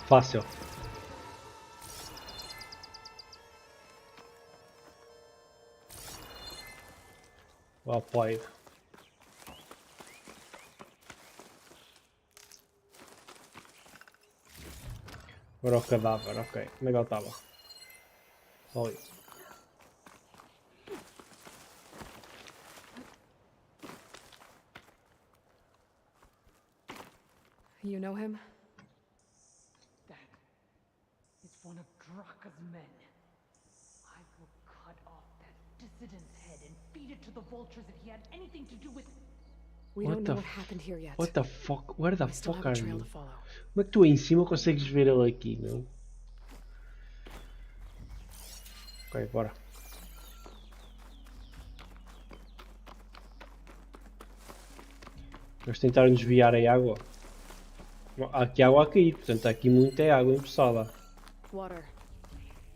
Fácil. Well played. Agora o cadáver, ok. Como é que ele estava? Só ali. You know him? One of Draka's men. I will cut off that dissident's head and feed it to the vultures if he had anything to do with it. We don't know what happened here yet. What the fuck? Where the fuck are you? To follow. Como é que tu aí em cima consegues ver ele aqui, meu? Ok, bora. Vamos tentar desviar a água. Há aqui água a cair, portanto há aqui muita água empoçada. Water.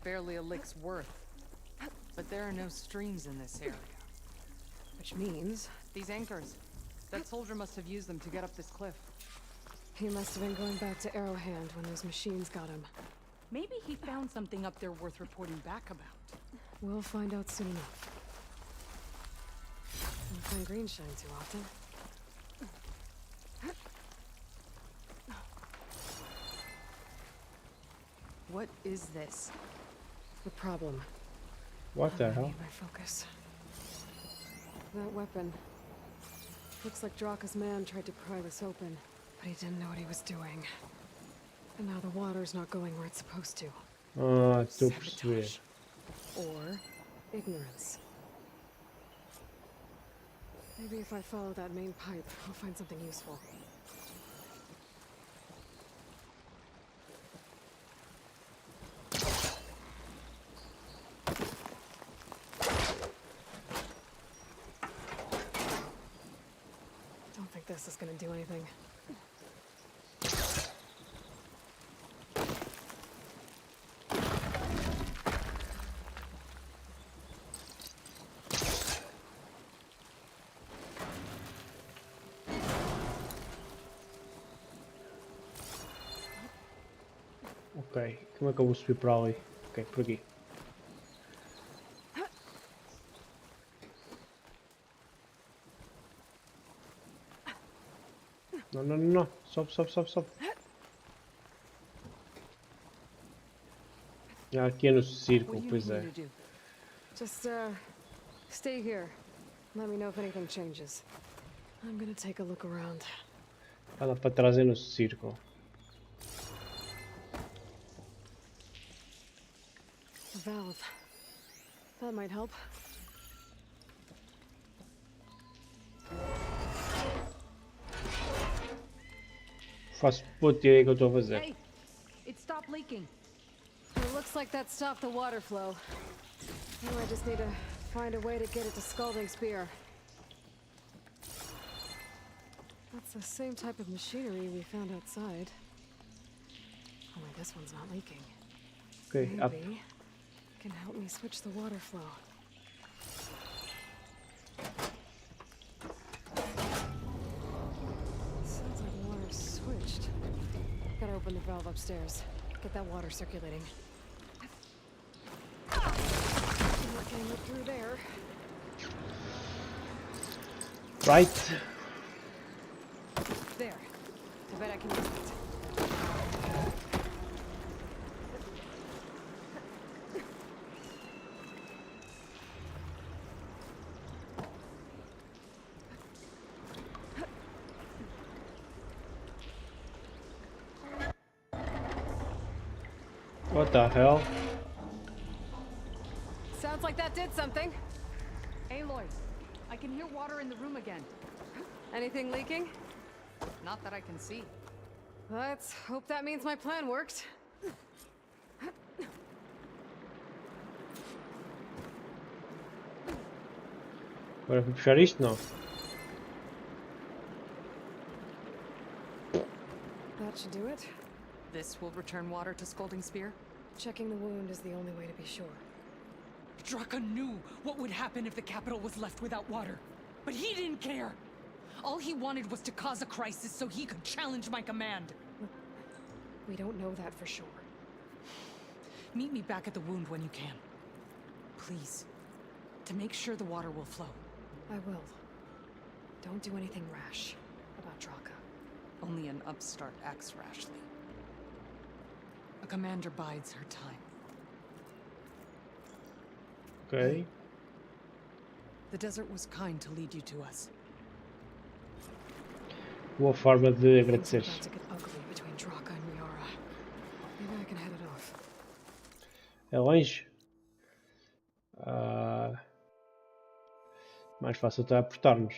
Barely a lick's worth. But there are no streams in this area. Which means... These anchors. That soldier must have used them to get up this cliff. He must have been going back to Arrowhand when those machines got him. Maybe he found something up there worth reporting back about. We'll find out soon enough. Don't find green shine too often. What is this? The problem. What the hell? My focus. That weapon. Looks like Draka's man tried to pry this open, but he didn't know what he was doing. And now the water's not going where it's supposed to. Estou a perceber. Or ignorance. Maybe if I follow that main pipe, I'll find something useful. Don't think this is gonna do anything. Ok, como é que eu vou subir para ali? Ok, por aqui. Não, não, não, não. Sobe, sobe, sobe, sobe. Aqui é no círculo, pois é. Just, stay here. Let me know if anything changes. I'm gonna take a look around. Ela para trás é no círculo. A valve. That might help. Faço puta ideia que eu estou a fazer. Hey, it stopped leaking. It looks like that stopped the water flow. Now I just need to find a way to get it to Scalding Spear. That's the same type of machinery we found outside. Only this one's not leaking. Okay, up. Maybe can help me switch the water flow. Sounds like the water's switched. Gotta open the valve upstairs. Get that water circulating. Not getting it through there. Right. There. I bet I can use it. What the hell? Sounds like that did something. Aloy, I can hear water in the room again. Anything leaking? Not that I can see. Let's hope that means my plan worked. Agora fui puxar isto? Não. That should do it. This will return water to Scolding Spear? Checking the wound is the only way to be sure. Draka knew what would happen if the capital was left without water. But he didn't care! All he wanted was to cause a crisis so he could challenge my command. We don't know that for sure. Meet me back at the wound when you can. Please. To make sure the water will flow. I will. Don't do anything rash about Draka. Only an upstart acts rashly. A commander bides her time. Ok. The desert was kind to lead you to us. Boa forma de agradecer. Things are about to get ugly between Draka and Riara. Maybe I can head it off. É longe? Mais fácil está apertar-nos.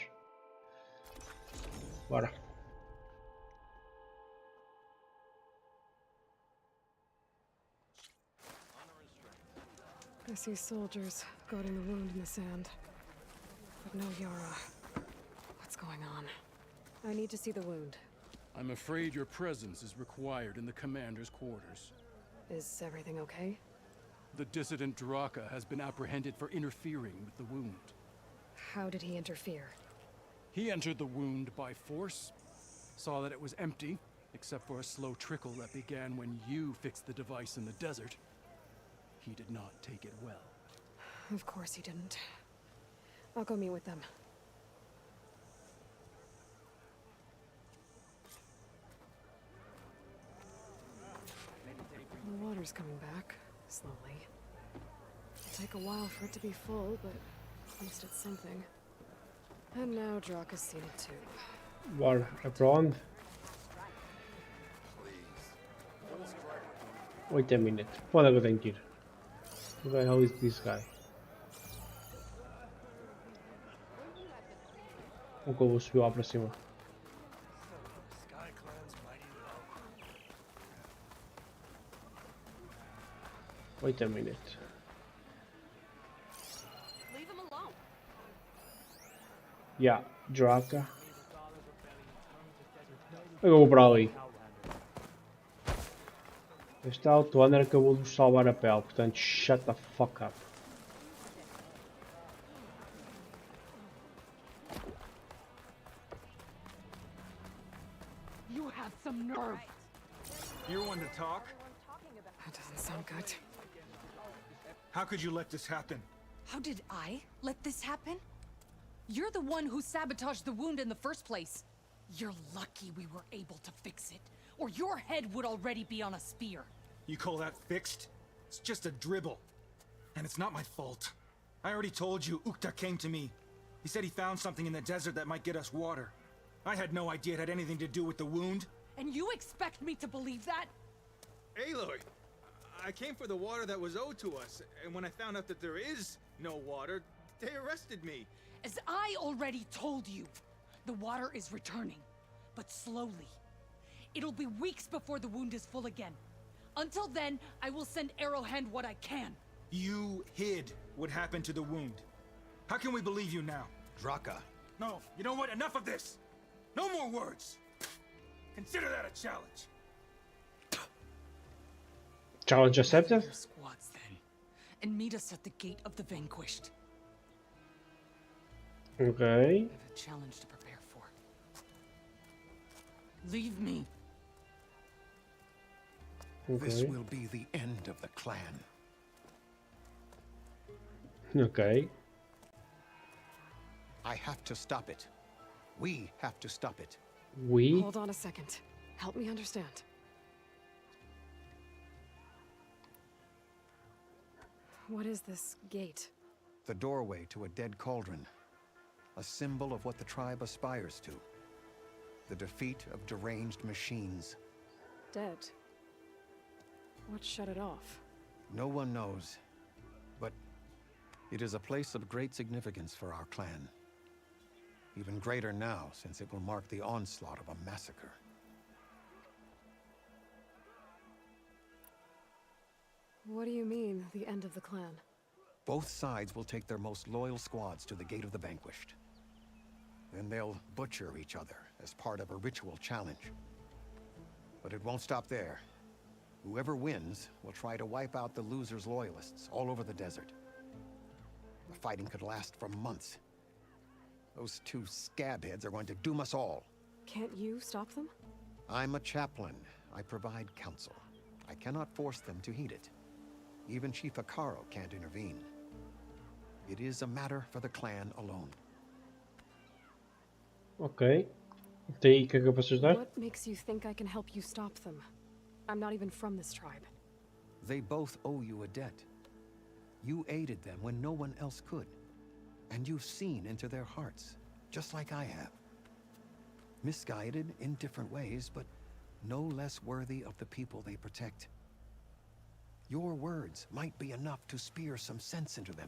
Bora. I see soldiers guarding the wound in the sand. But no Yara. What's going on? I need to see the wound. I'm afraid your presence is required in the commander's quarters. Is everything okay? The dissident Draka has been apprehended for interfering with the wound. How did he interfere? He entered the wound by force, saw that it was empty, except for a slow trickle that began when you fixed the device in the desert. He did not take it well. Of course he didn't. I'll go meet with them. The water's coming back, slowly. It'll take a while for it to be full, but at least it's something. And now Draka's seen it too. Bora. É para onde? 8 minutos. Pode agora tenho que ir. What the hell is this guy? Como que eu vou subir lá para cima? Wait a minute. Leave him alone. Yeah, Draka. Eu vou para ali. Este Outrunner acabou de nos salvar a pele, portanto, shut the fuck up. You have some nerve. You're one to talk? That doesn't sound good. How could you let this happen? How did I let this happen? You're the one who sabotaged the wound in the first place. You're lucky we were able to fix it, or your head would already be on a spear. You call that fixed? It's just a dribble. And it's not my fault. I already told you, Ukta came to me. He said he found something in the desert that might get us water. I had no idea it had anything to do with the wound. And you expect me to believe that? Aloy, I came for the water that was owed to us, and when I found out that there is no water, they arrested me. As I already told you, the water is returning, but slowly. It'll be weeks before the wound is full again. Until then, I will send Arrowhand what I can. You hid what happened to the wound. How can we believe you now? Draka. No, you know what? Enough of this! No more words! Consider that a challenge. Challenge accepted. Squads then, and meet us at the gate of the vanquished. Ok. I have a challenge to prepare for. Leave me. This will be the end of the clan. Ok. I have to stop it. We have to stop it. We? Hold on a second. Help me understand. What is this gate? The doorway to a dead cauldron. A symbol of what the tribe aspires to. The defeat of deranged machines. Dead. What shut it off? No one knows. But it is a place of great significance for our clan. Even greater now, since it will mark the onslaught of a massacre. What do you mean, the end of the clan? Both sides will take their most loyal squads to the Gate of the Vanquished. Then they'll butcher each other as part of a ritual challenge. But it won't stop there. Whoever wins will try to wipe out the loser's loyalists all over the desert. The fighting could last for months. Those two scabheads are going to doom us all. Can't you stop them? I'm a chaplain. I provide counsel. I cannot force them to heed it. Even Chief Akaro can't intervene. It is a matter for the clan alone. Ok. Até aí, o que é que eu posso ajudar? What makes you think I can help you stop them? I'm not even from this tribe. They both owe you a debt. You aided them when no one else could. And you've seen into their hearts, just like I have. Misguided in different ways, but no less worthy of the people they protect. Your words might be enough to spear some sense into them.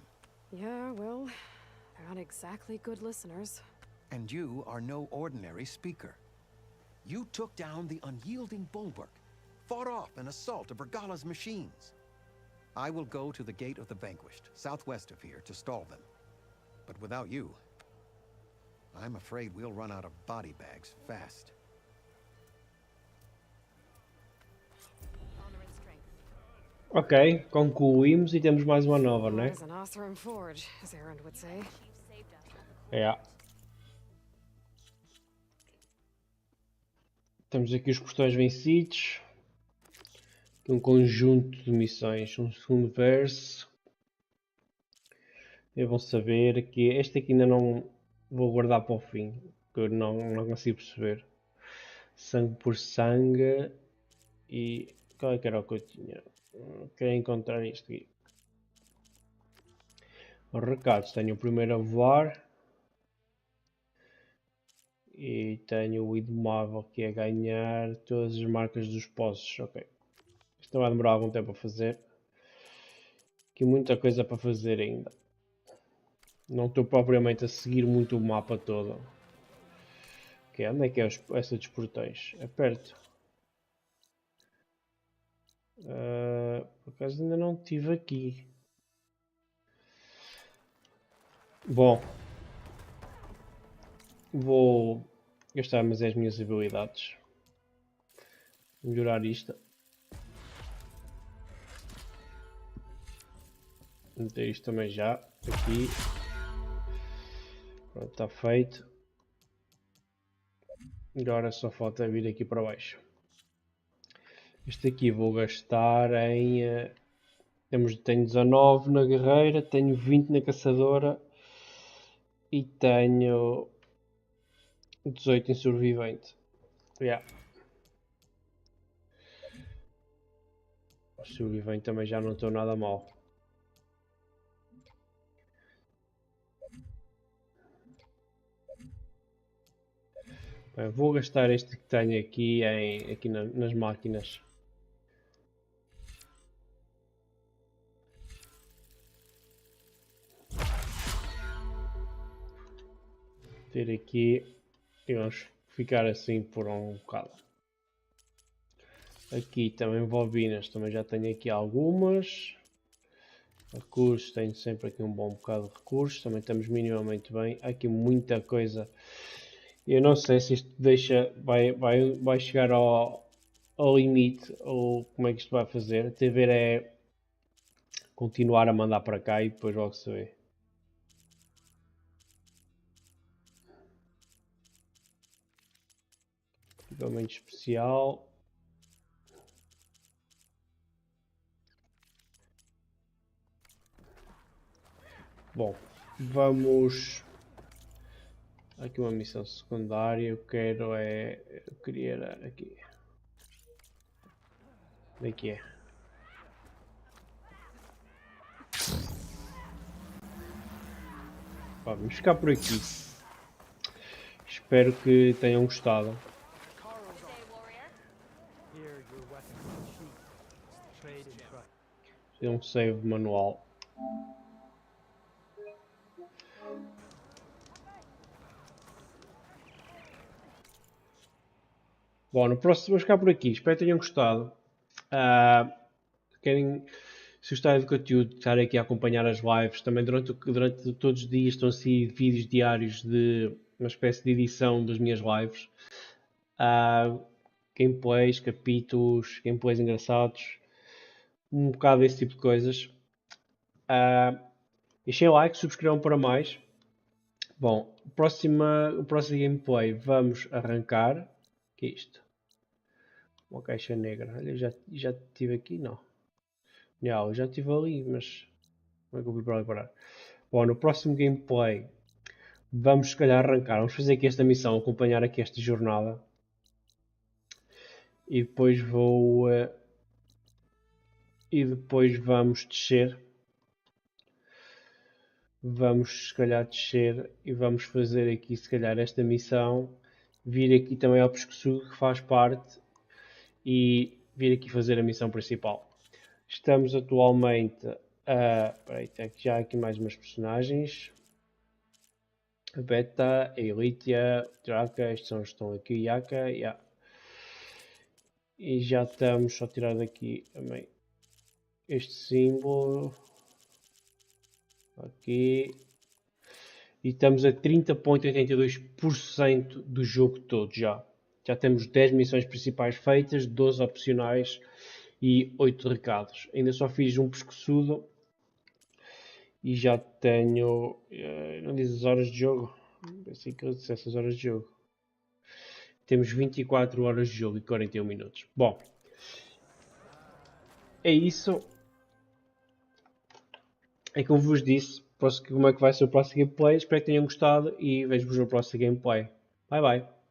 Yeah, well, they're not exactly good listeners. And you are no ordinary speaker. You took down the unyielding bulwark, fought off an assault of Regala's machines. I will go to the Gate of the Vanquished, southwest of here, to stall them. But without you, I'm afraid we'll run out of body bags fast. Ok, concluímos e temos mais uma nova, não é? As an Osram forge, as Erend would say. É. Temos aqui os portões vencidos. Aqui um conjunto de missões, um segundo verso. Devam saber que este aqui ainda não vou guardar para o fim, que eu não consigo perceber. Sangue por sangue. E qual é que era o que eu tinha? Quero encontrar isto aqui. Os recados. Tenho o primeiro a voar. E tenho o indomável, que é ganhar todas as marcas dos posses. Ok. Isto vai demorar algum tempo a fazer. Aqui muita coisa para fazer ainda. Não estou propriamente a seguir muito o mapa todo. Ok, onde é que é essa dos portões? É perto. Por acaso ainda não estive aqui. Bom. Vou gastar mais as minhas habilidades. Melhorar isto. Meter isto também já. Aqui. Pronto, está feito. Agora só falta vir aqui para baixo. Este aqui vou gastar em... tenho 19 na guerreira, tenho 20 na caçadora e tenho 18 em sobrevivente. Yeah. O sobrevivente também já não estou nada mal. Bem, vou gastar este que tenho aqui, nas máquinas. Ter aqui e vamos ficar assim por um bocado. Aqui também bobinas, também já tenho aqui algumas. Recursos, tenho sempre aqui um bom bocado de recursos, também estamos minimamente bem. Há aqui muita coisa. Eu não sei se isto vai chegar ao ao limite, ou como é que isto vai fazer. Até ver é continuar a mandar para cá e depois logo se vê. Equipamento especial. Bom, vamos. Aqui uma missão secundária. Eu queria era aqui. Onde é que é? Vamos ficar por aqui. Espero que tenham gostado. É um save manual. Bom, no próximo vamos ficar por aqui. Espero que tenham gostado. Se gostarem do conteúdo, estarem aqui a acompanhar as lives. Também durante todos os dias estão a sair vídeos diários de uma espécie de edição das minhas lives. Gameplays, capítulos, gameplays engraçados. Um bocado desse tipo de coisas. Deixem like, subscrevam para mais. Bom, o próximo gameplay vamos arrancar. O que é isto? Uma caixa negra. Olha, já estive aqui? Não. Eu já estive ali, mas como é que eu fui para ali parar? Bom, no próximo gameplay vamos se calhar arrancar. Vamos fazer aqui esta missão, acompanhar aqui esta jornada. E depois vamos descer. Vamos se calhar descer e vamos fazer aqui se calhar esta missão. Vir aqui também ao pescoço que faz parte. E vir aqui fazer a missão principal. Estamos atualmente a... Peraí, tem já aqui mais umas personagens. A Beta, a Elitia, Draka, estes estão aqui, Yaka, yeah. E já estamos, só tirar daqui também este símbolo. Aqui. E estamos a 30,82% do jogo todo já. Já temos 10 missões principais feitas, 12 opcionais e 8 recados. Ainda só fiz um pescoçudo. E já tenho... não diz as horas de jogo? Pensei que eu dissesse as horas de jogo. Temos 24 horas de jogo e 41 minutos. Bom. É isso. É como vos disse. Como é que vai ser o próximo gameplay. Espero que tenham gostado e vejo-vos no próximo gameplay. Bye bye.